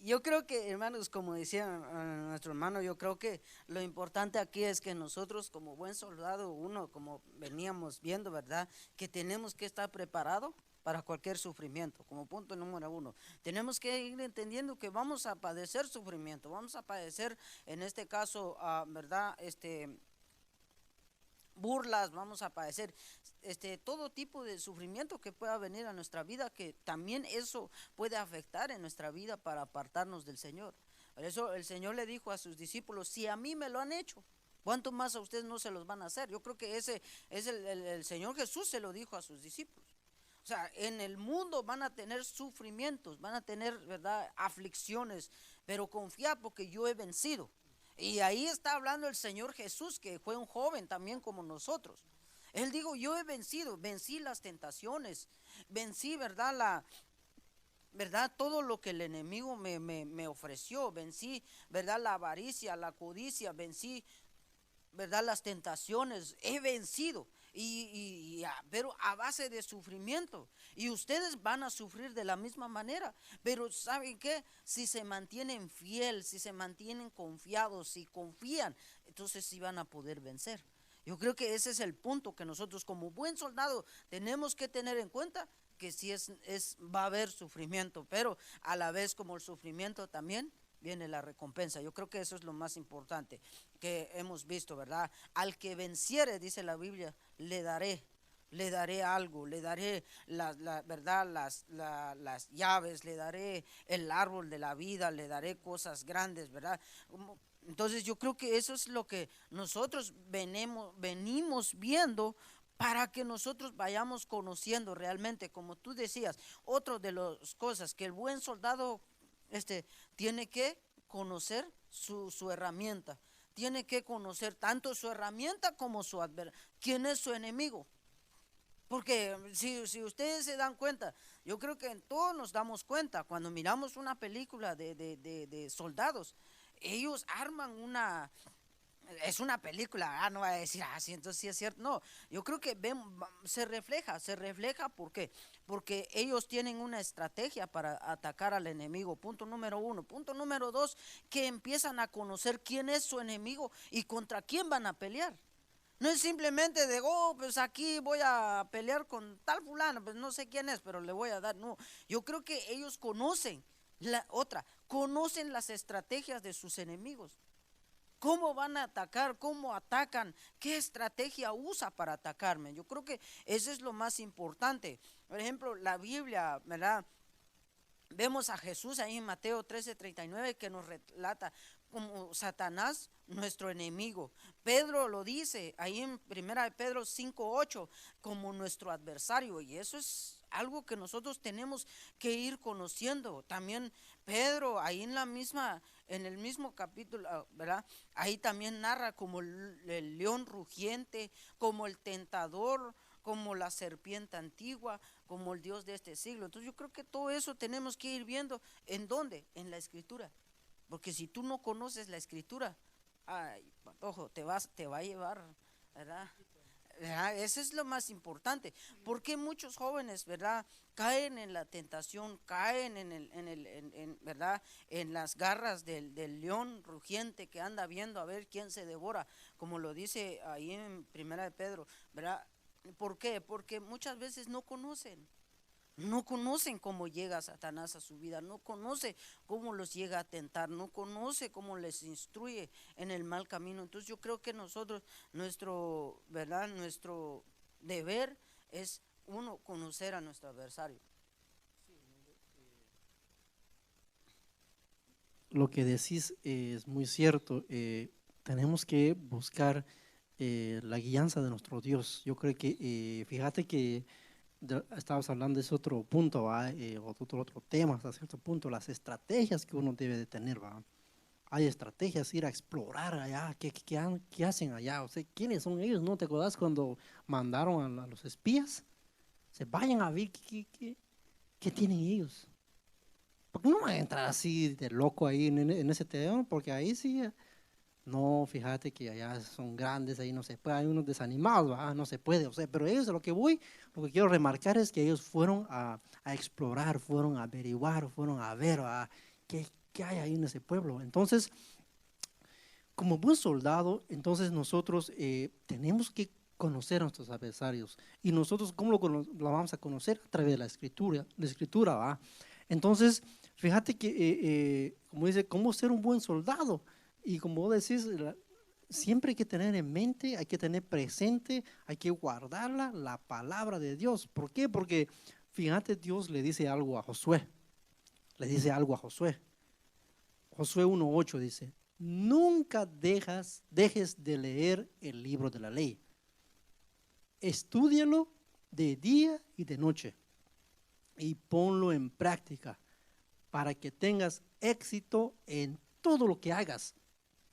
Yo creo que, hermanos, como decía nuestro hermano, yo creo que lo importante aquí es que nosotros como buen soldado, uno, como veníamos viendo, ¿verdad? Que tenemos que estar preparados para cualquier sufrimiento, como punto número uno. Tenemos que ir entendiendo que vamos a padecer sufrimiento, vamos a padecer, en este caso, ¿verdad? Burlas, vamos a padecer todo tipo de sufrimiento que pueda venir a nuestra vida, que también eso puede afectar en nuestra vida para apartarnos del Señor. Por eso el Señor le dijo a sus discípulos, si a mí me lo han hecho, ¿cuánto más a ustedes no se los van a hacer? Yo creo que ese es el Señor Jesús se lo dijo a sus discípulos. O sea, en el mundo van a tener sufrimientos, van a tener, ¿verdad?, aflicciones, pero confía porque yo he vencido. Y ahí está hablando el Señor Jesús, que fue un joven también como nosotros. Él dijo, yo he vencido, vencí las tentaciones, vencí, ¿verdad? Todo lo que el enemigo me ofreció, vencí, ¿verdad? La avaricia, la codicia, vencí, ¿verdad? Las tentaciones, he vencido. Pero a base de sufrimiento, y ustedes van a sufrir de la misma manera, pero ¿saben qué? Si se mantienen fiel, si se mantienen confiados, si confían, entonces sí van a poder vencer. Yo creo que ese es el punto que nosotros como buen soldado tenemos que tener en cuenta, que sí va a haber sufrimiento, pero a la vez como el sufrimiento también viene la recompensa. Yo creo que eso es lo más importante que hemos visto, ¿verdad? Al que venciere, dice la Biblia, le daré algo, le daré ¿verdad? Las llaves, le daré el árbol de la vida, le daré cosas grandes, ¿verdad? Entonces yo creo que eso es lo que nosotros venimos viendo, para que nosotros vayamos conociendo realmente, como tú decías, otro de las cosas que el buen soldado tiene que conocer su herramienta, tiene que conocer tanto su herramienta como su adversario, quién es su enemigo. Porque si ustedes se dan cuenta, yo creo que en todos nos damos cuenta, cuando miramos una película de soldados, ellos arman es una película, no va a decir, sí, entonces sí es cierto. No, yo creo que se refleja, ¿por qué? Porque ellos tienen una estrategia para atacar al enemigo, punto número uno. Punto número dos, que empiezan a conocer quién es su enemigo y contra quién van a pelear. No es simplemente de, pues aquí voy a pelear con tal fulano, pues no sé quién es, pero le voy a dar. No, yo creo que ellos conocen las estrategias de sus enemigos. ¿Cómo van a atacar? ¿Cómo atacan? ¿Qué estrategia usa para atacarme? Yo creo que eso es lo más importante. Por ejemplo, la Biblia, ¿verdad? Vemos a Jesús ahí en Mateo 13:39 que nos relata como Satanás, nuestro enemigo. Pedro lo dice ahí en 1 Pedro 5:8 como nuestro adversario, y eso es algo que nosotros tenemos que ir conociendo. También Pedro ahí en el mismo capítulo, ¿verdad? Ahí también narra como el león rugiente, como el tentador, como la serpiente antigua, como el Dios de este siglo. Entonces yo creo que todo eso tenemos que ir viendo. ¿En dónde? En la Escritura. Porque si tú no conoces la Escritura, ay, ojo, te va a llevar, ¿verdad? ¿Verdad? Eso es lo más importante. Porque muchos jóvenes, ¿verdad? Caen en la tentación, caen ¿verdad? En las garras del león rugiente que anda viendo a ver quién se devora, como lo dice ahí en Primera de Pedro, ¿verdad? ¿Por qué? Porque muchas veces no conocen cómo llega Satanás a su vida, no conoce cómo los llega a tentar, no conoce cómo les instruye en el mal camino. Entonces yo creo que nosotros, ¿verdad? Nuestro deber es, uno, conocer a nuestro adversario. Lo que decís es muy cierto. Tenemos que buscar la guianza de nuestro Dios. Yo creo que, fíjate que estabas hablando de ese otro punto, ¿va? Otro tema hasta cierto punto, las estrategias que uno debe de tener, ¿va? Hay estrategias, ir a explorar allá, qué hacen allá, o sea, quiénes son ellos, ¿no? ¿Te acuerdas cuando mandaron a los espías? Se vayan a ver qué tienen ellos. Porque no van a entrar así de loco ahí en ese terreno, porque ahí sí, no, fíjate que allá son grandes, ahí no se puede, hay unos desanimados, no se puede, o sea, pero ellos lo que quiero remarcar es que ellos fueron a explorar, fueron a averiguar, fueron a ver qué hay ahí en ese pueblo. Entonces, como buen soldado, entonces nosotros tenemos que conocer a nuestros adversarios. Y nosotros, ¿cómo lo vamos a conocer? A través de la escritura, ¿va? Entonces, fíjate que, como dice, ¿cómo ser un buen soldado? Y como vos decís, siempre hay que tener en mente, hay que tener presente, hay que guardarla, la palabra de Dios. ¿Por qué? Porque, fíjate, Dios le dice algo a Josué. Le dice algo a Josué. Josué 1:8 dice, nunca dejes de leer el libro de la ley. Estúdialo de día y de noche y ponlo en práctica para que tengas éxito en todo lo que hagas.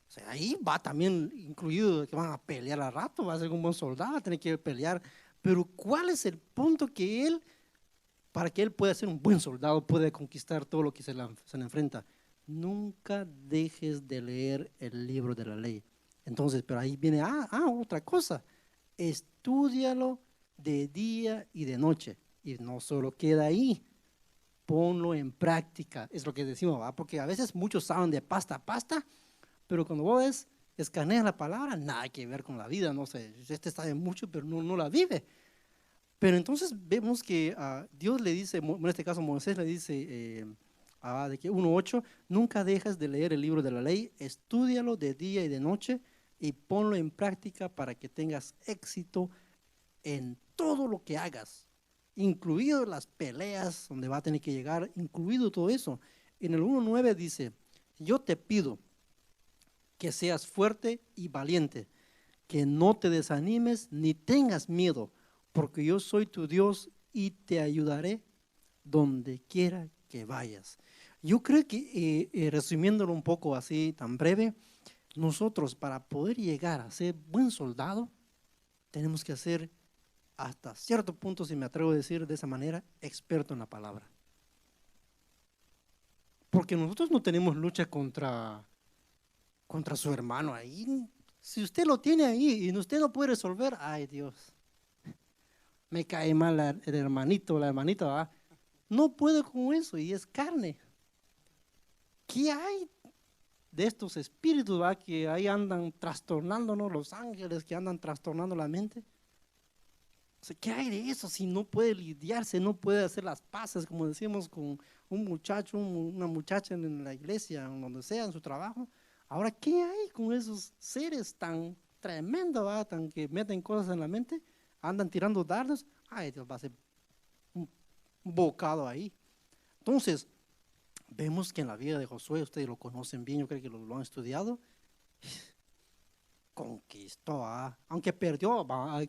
O sea, ahí va también incluido que van a pelear al rato, va a ser un buen soldado, va a tener que pelear. Pero ¿cuál es el punto para que él pueda ser un buen soldado, pueda conquistar todo lo que se le enfrenta? Nunca dejes de leer el libro de la ley. Entonces, pero ahí viene, otra cosa, estúdialo de día y de noche. Y no solo queda ahí, ponlo en práctica, es lo que decimos, ¿va? Porque a veces muchos saben de pasta a pasta, pero cuando vos ves, escaneas la palabra, nada que ver con la vida, no sé, este sabe mucho, pero no la vive. Pero entonces vemos que Dios le dice, en este caso Moisés le dice, de que 1:8, nunca dejas de leer el libro de la ley, estúdialo de día y de noche y ponlo en práctica para que tengas éxito en todo lo que hagas, incluido las peleas donde va a tener que llegar, incluido todo eso. En el 1:9 dice, yo te pido que seas fuerte y valiente, que no te desanimes ni tengas miedo, porque yo soy tu Dios y te ayudaré donde quiera que vayas. Yo creo que, resumiéndolo un poco así tan breve, nosotros para poder llegar a ser buen soldado, tenemos que ser hasta cierto punto, si me atrevo a decir de esa manera, experto en la palabra. Porque nosotros no tenemos lucha contra su hermano ahí. Si usted lo tiene ahí y usted no puede resolver, ay Dios, me cae mal el hermanito, la hermanita, ¿va? No puede con eso y es carne. ¿Qué hay de estos espíritus, ¿va? Que ahí andan trastornándonos, los ángeles que andan trastornando la mente? O sea, ¿qué hay de eso si no puede lidiarse, no puede hacer las paces, como decíamos, con un muchacho, una muchacha en la iglesia, en donde sea, en su trabajo? Ahora, ¿qué hay con esos seres tan tremendos, ¿va? Tan que meten cosas en la mente, andan tirando dardos? Ay, Dios, va a ser un bocado ahí. Entonces, vemos que en la vida de Josué, ustedes lo conocen bien, yo creo que lo han estudiado, conquistó, aunque perdió,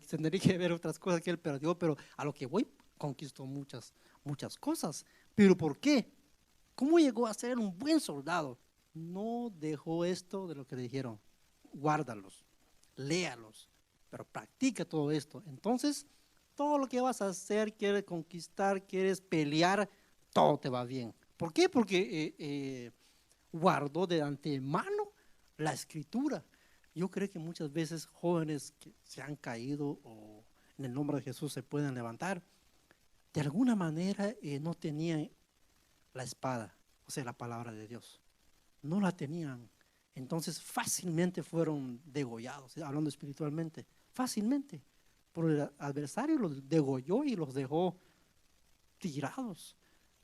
tendría que ver otras cosas que él perdió, pero a lo que voy, conquistó muchas cosas. ¿Pero por qué? ¿Cómo llegó a ser un buen soldado? No dejó esto de lo que le dijeron, guárdalos, léalos, pero practica todo esto. Entonces, todo lo que vas a hacer, quieres conquistar, quieres pelear, todo te va bien. ¿Por qué? Porque guardó de antemano la escritura. Yo creo que muchas veces jóvenes que se han caído o en el nombre de Jesús se pueden levantar, de alguna manera no tenían la espada, o sea, la palabra de Dios. No la tenían. Entonces fácilmente fueron degollados, hablando espiritualmente, fácilmente. Por el adversario los degolló y los dejó tirados.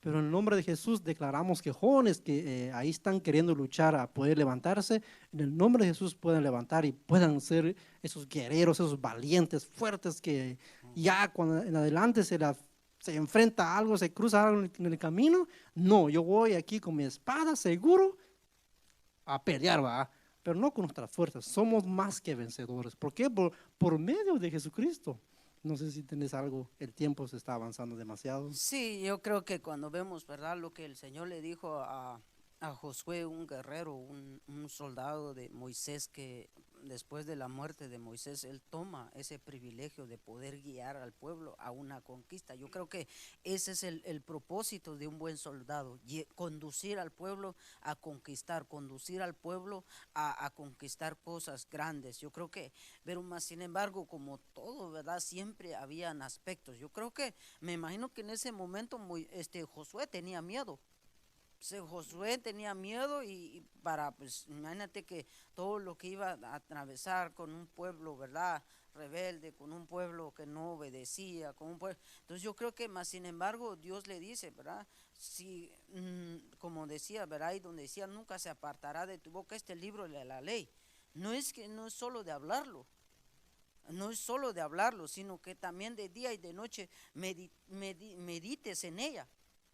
Pero en el nombre de Jesús declaramos que jóvenes que ahí están queriendo luchar a poder levantarse, en el nombre de Jesús puedan levantar y puedan ser esos guerreros, esos valientes, fuertes que ya cuando en adelante se enfrenta a algo, se cruza algo en el camino. No, yo voy aquí con mi espada seguro a pelear, va, pero no con nuestras fuerzas. Somos más que vencedores. ¿Por qué? Por medio de Jesucristo. No sé si tenés algo, el tiempo se está avanzando demasiado. Sí, yo creo que cuando vemos, ¿verdad? Lo que el Señor le dijo a Josué, un guerrero, un soldado de Moisés, que después de la muerte de Moisés, él toma ese privilegio de poder guiar al pueblo a una conquista. Yo creo que ese es el propósito de un buen soldado, conducir al pueblo a conquistar, conducir al pueblo a conquistar cosas grandes. Yo creo que, pero más sin embargo, como todo, ¿verdad? Siempre habían aspectos. Yo creo que, me imagino que en ese momento Josué tenía miedo. Josué tenía miedo y para, pues, imagínate que todo lo que iba a atravesar con un pueblo, ¿verdad? Rebelde, con un pueblo que no obedecía, con un pueblo. Entonces yo creo que más sin embargo Dios le dice, ¿verdad? Si, como decía, ¿verdad? Y donde decía, nunca se apartará de tu boca este libro de la ley. No es solo de hablarlo, no es solo de hablarlo, sino que también de día y de noche medites en ella.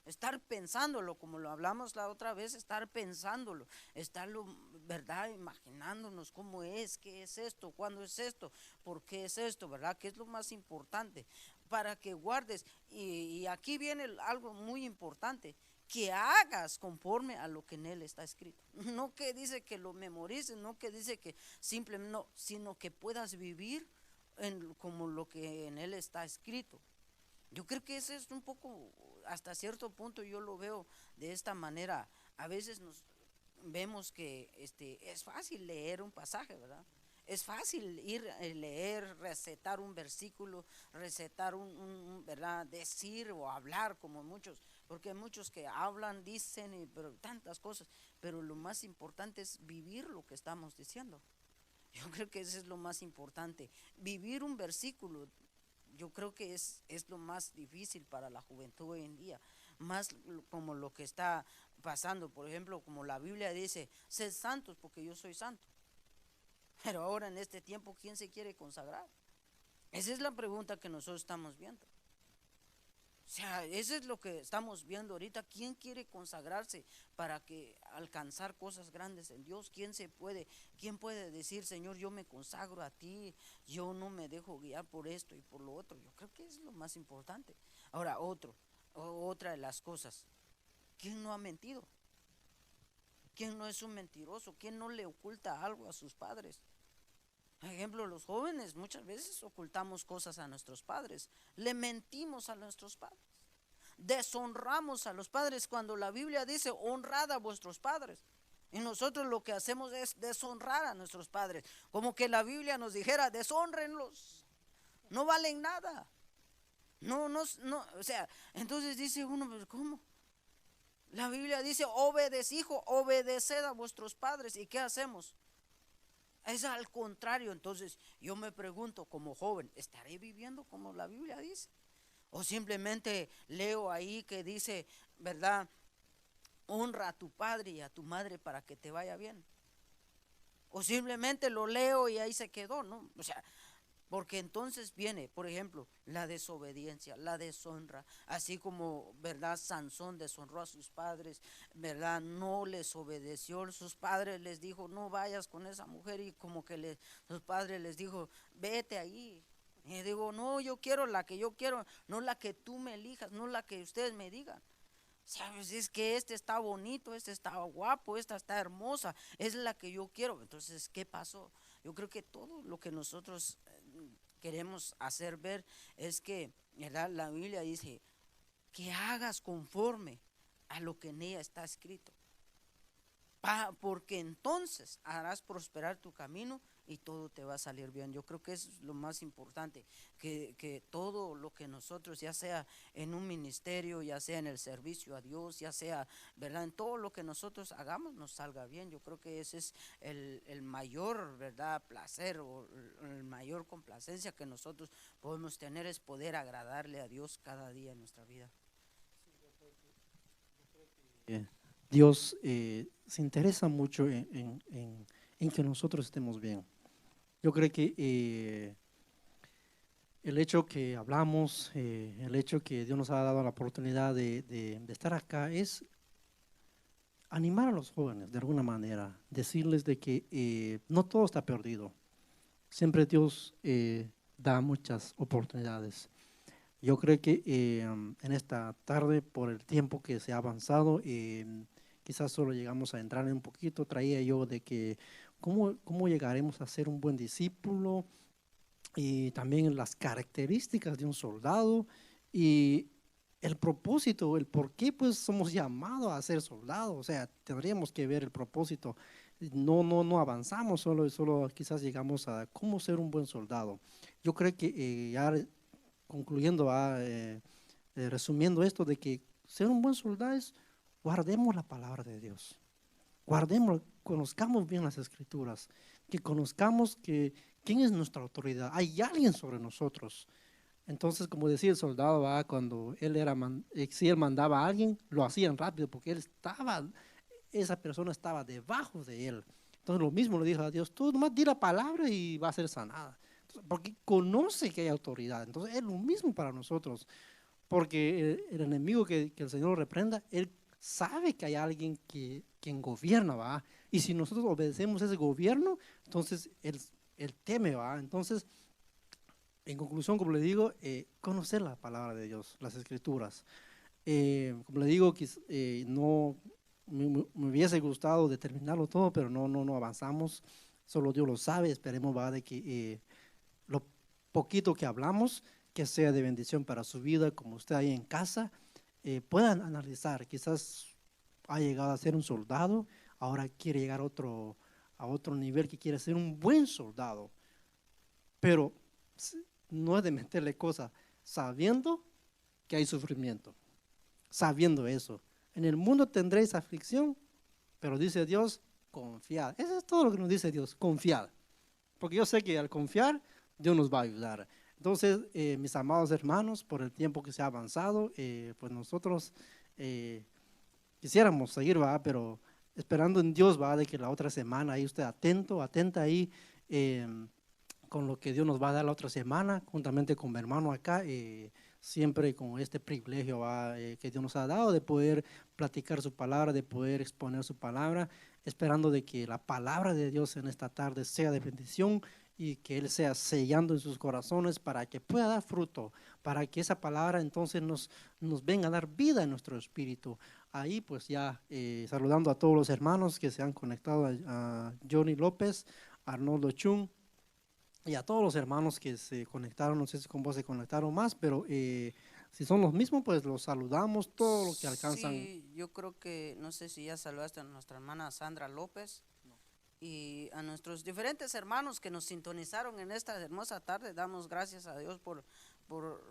Estar pensándolo, como lo hablamos la otra vez, estar pensándolo, estarlo, ¿verdad? Imaginándonos cómo es, qué es esto, cuándo es esto, por qué es esto, ¿verdad? ¿Qué es lo más importante? Para que guardes, y aquí viene algo muy importante, que hagas conforme a lo que en él está escrito. No que dice que lo memorices, no que dice que simplemente, no, sino que puedas vivir como lo que en él está escrito. Yo creo que ese es un poco, hasta cierto punto yo lo veo de esta manera. A veces nos vemos que es fácil leer un pasaje, ¿verdad? Es fácil ir a leer, recetar un versículo, recetar ¿verdad? Decir o hablar como muchos, porque hay muchos que hablan, dicen, pero tantas cosas, pero lo más importante es vivir lo que estamos diciendo. Yo creo que eso es lo más importante, vivir un versículo. Yo creo que es lo más difícil para la juventud hoy en día, más como lo que está pasando, por ejemplo, como la Biblia dice, sed santos porque yo soy santo, pero ahora en este tiempo, ¿quién se quiere consagrar? Esa es la pregunta que nosotros estamos viendo. O sea, eso es lo que estamos viendo ahorita. ¿Quién quiere consagrarse para que alcanzar cosas grandes en Dios? ¿Quién puede decir, Señor, yo me consagro a ti, yo no me dejo guiar por esto y por lo otro? Yo creo que es lo más importante. Ahora, otra de las cosas, ¿quién no ha mentido? ¿Quién no es un mentiroso? ¿Quién no le oculta algo a sus padres? Por ejemplo, los jóvenes muchas veces ocultamos cosas a nuestros padres, le mentimos a nuestros padres, deshonramos a los padres cuando la Biblia dice honrad a vuestros padres. Y nosotros lo que hacemos es deshonrar a nuestros padres, como que la Biblia nos dijera deshonrenlos, no valen nada. No, no, no, o sea, entonces dice uno, pero ¿cómo? La Biblia dice, hijo, obedeced a vuestros padres. ¿Y qué hacemos? Es al contrario. Entonces yo me pregunto como joven, ¿estaré viviendo como la Biblia dice? O simplemente leo ahí que dice, ¿verdad? Honra a tu padre y a tu madre para que te vaya bien. O simplemente lo leo y ahí se quedó, ¿no? O sea, porque entonces viene, por ejemplo, la desobediencia, la deshonra, así como, ¿verdad? Sansón deshonró a sus padres, ¿verdad? No les obedeció, sus padres les dijo, no vayas con esa mujer, y como que sus padres les dijo, vete ahí. Y digo, no, yo quiero la que yo quiero, no la que tú me elijas, no la que ustedes me digan. Sabes, es que este está bonito, este está guapo, esta está hermosa, es la que yo quiero. Entonces, ¿qué pasó? Yo creo que todo lo que nosotros queremos hacer ver es que, ¿verdad? La Biblia dice que hagas conforme a lo que en ella está escrito, porque entonces harás prosperar tu camino y todo te va a salir bien. Yo creo que eso es lo más importante, que todo lo que nosotros, ya sea en un ministerio, ya sea en el servicio a Dios, ya sea, ¿verdad? En todo lo que nosotros hagamos nos salga bien. Yo creo que ese es el mayor, ¿verdad? Placer o el mayor complacencia que nosotros podemos tener, es poder agradarle a Dios cada día en nuestra vida. Eh, Dios se interesa mucho en que nosotros estemos bien. Yo creo que el hecho que hablamos, el hecho que Dios nos ha dado la oportunidad de estar acá es animar a los jóvenes de alguna manera, decirles de que no todo está perdido. Siempre Dios da muchas oportunidades. Yo creo que en esta tarde, por el tiempo que se ha avanzado, quizás solo llegamos a entrar en un poquito. Traía yo de que cómo llegaremos a ser un buen discípulo, y también las características de un soldado y el propósito, el por qué pues somos llamados a ser soldados. O sea, tendríamos que ver el propósito. No avanzamos, solo quizás llegamos a cómo ser un buen soldado. Yo creo que ya concluyendo, resumiendo esto, de que ser un buen soldado es guardemos la palabra de Dios, guardemos, conozcamos bien las escrituras, que conozcamos que quién es nuestra autoridad. Hay alguien sobre nosotros. Entonces, como decía el soldado, cuando él era, si él mandaba a alguien, lo hacían rápido porque esa persona estaba debajo de él. Entonces, lo mismo le dijo a Dios, tú nomás di la palabra y va a ser sanada. Entonces, porque conoce que hay autoridad. Entonces, es lo mismo para nosotros. Porque el enemigo que el Señor lo reprenda, él sabe que hay alguien quien gobierna, ¿va? Y si nosotros obedecemos ese gobierno, entonces él teme, ¿va? Entonces, en conclusión, como le digo, conocer la palabra de Dios, las escrituras. Como le digo, no me hubiese gustado determinarlo todo, pero no avanzamos. Solo Dios lo sabe. Esperemos, ¿va? De que lo poquito que hablamos, que sea de bendición para su vida, como usted ahí en casa, puedan analizar. Quizás ha llegado a ser un soldado, ahora quiere llegar a otro nivel, que quiere ser un buen soldado, pero no es de meterle cosas, sabiendo que hay sufrimiento, sabiendo eso. En el mundo tendréis aflicción, pero dice Dios, confiad. Eso es todo lo que nos dice Dios, confiad. Porque yo sé que al confiar, Dios nos va a ayudar. Entonces, mis amados hermanos, por el tiempo que se ha avanzado, pues nosotros quisiéramos seguir, ¿va? Pero esperando en Dios, ¿va? De que la otra semana, ahí usted atento, atenta ahí con lo que Dios nos va a dar la otra semana, juntamente con mi hermano acá, siempre con este privilegio, ¿va? Que Dios nos ha dado de poder platicar su palabra, de poder exponer su palabra, esperando de que la palabra de Dios en esta tarde sea de bendición y que Él sea sellando en sus corazones para que pueda dar fruto, para que esa palabra entonces nos venga a dar vida en nuestro espíritu. Ahí pues ya saludando a todos los hermanos que se han conectado, a Johnny López, Arnoldo Chung y a todos los hermanos que se conectaron. No sé si con vos se conectaron más, pero si son los mismos, pues los saludamos, todo lo que alcanzan. Sí, yo creo que, no sé si ya saludaste a nuestra hermana Sandra López y a nuestros diferentes hermanos que nos sintonizaron en esta hermosa tarde. Damos gracias a Dios por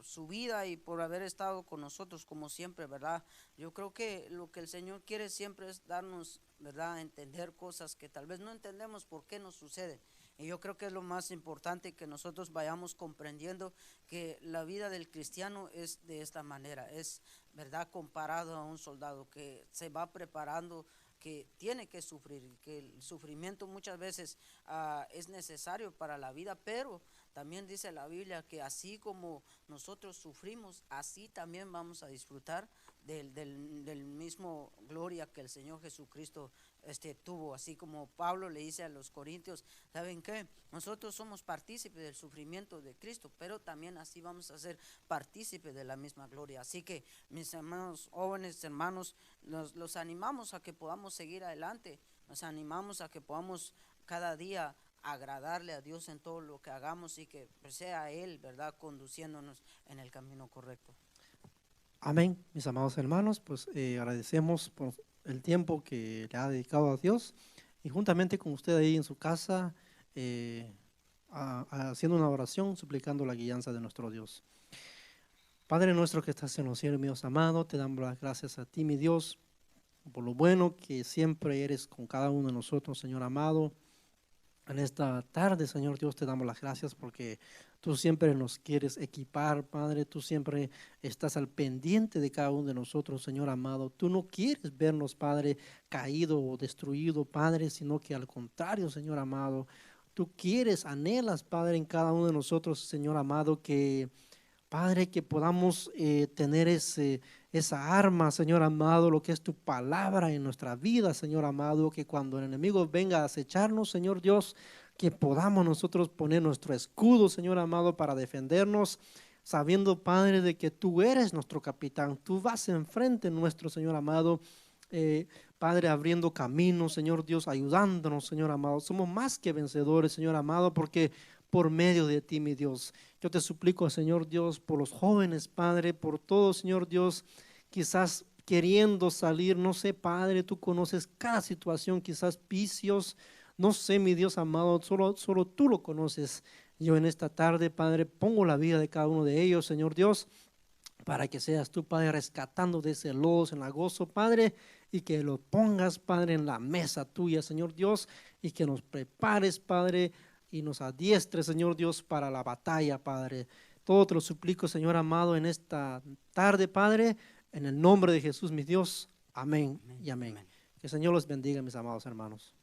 su vida y por haber estado con nosotros como siempre, ¿verdad? Yo creo que lo que el Señor quiere siempre es darnos, ¿verdad?, a entender cosas que tal vez no entendemos por qué nos suceden. Y yo creo que es lo más importante, que nosotros vayamos comprendiendo que la vida del cristiano es de esta manera, es, ¿verdad?, comparado a un soldado que se va preparando, que tiene que sufrir, que el sufrimiento muchas veces es necesario para la vida, pero también dice la Biblia que así como nosotros sufrimos, así también vamos a disfrutar del mismo gloria que el Señor Jesucristo tuvo. Así como Pablo le dice a los corintios, ¿saben qué? Nosotros somos partícipes del sufrimiento de Cristo, pero también así vamos a ser partícipes de la misma gloria. Así que mis hermanos, jóvenes hermanos, los animamos a que podamos seguir adelante, nos animamos a que podamos cada día agradarle a Dios en todo lo que hagamos y que sea Él, ¿verdad?, conduciéndonos en el camino correcto. Amén, mis amados hermanos, pues agradecemos por el tiempo que le ha dedicado a Dios y juntamente con usted ahí en su casa, haciendo una oración, suplicando la guianza de nuestro Dios. Padre nuestro que estás en los cielos, mi Dios amado, te damos las gracias a ti, mi Dios, por lo bueno que siempre eres con cada uno de nosotros, Señor amado. En esta tarde, Señor Dios, te damos las gracias porque tú siempre nos quieres equipar, Padre. Tú siempre estás al pendiente de cada uno de nosotros, Señor amado. Tú no quieres vernos, Padre, caído o destruido, Padre, sino que al contrario, Señor amado, tú quieres, anhelas, Padre, en cada uno de nosotros, Señor amado, que Padre, que podamos tener esa arma, Señor amado, lo que es tu palabra en nuestra vida, Señor amado, que cuando el enemigo venga a acecharnos, Señor Dios, que podamos nosotros poner nuestro escudo, Señor amado, para defendernos, sabiendo, Padre, de que tú eres nuestro capitán, tú vas enfrente nuestro, Señor amado, Padre, abriendo caminos, Señor Dios, ayudándonos, Señor amado. Somos más que vencedores, Señor amado, porque por medio de ti, mi Dios. Yo te suplico, Señor Dios, por los jóvenes, Padre, por todos, Señor Dios, quizás queriendo salir, no sé, Padre, tú conoces cada situación, quizás vicios, no sé, mi Dios amado, solo tú lo conoces. Yo en esta tarde, Padre, pongo la vida de cada uno de ellos, Señor Dios, para que seas tú, Padre, rescatando de ese lodo cenagoso, Padre, y que lo pongas, Padre, en la mesa tuya, Señor Dios, y que nos prepares, Padre, y nos adiestres, Señor Dios, para la batalla, Padre. Todo te lo suplico, Señor amado, en esta tarde, Padre, en el nombre de Jesús, mi Dios. Amén y amén. Que el Señor los bendiga, mis amados hermanos.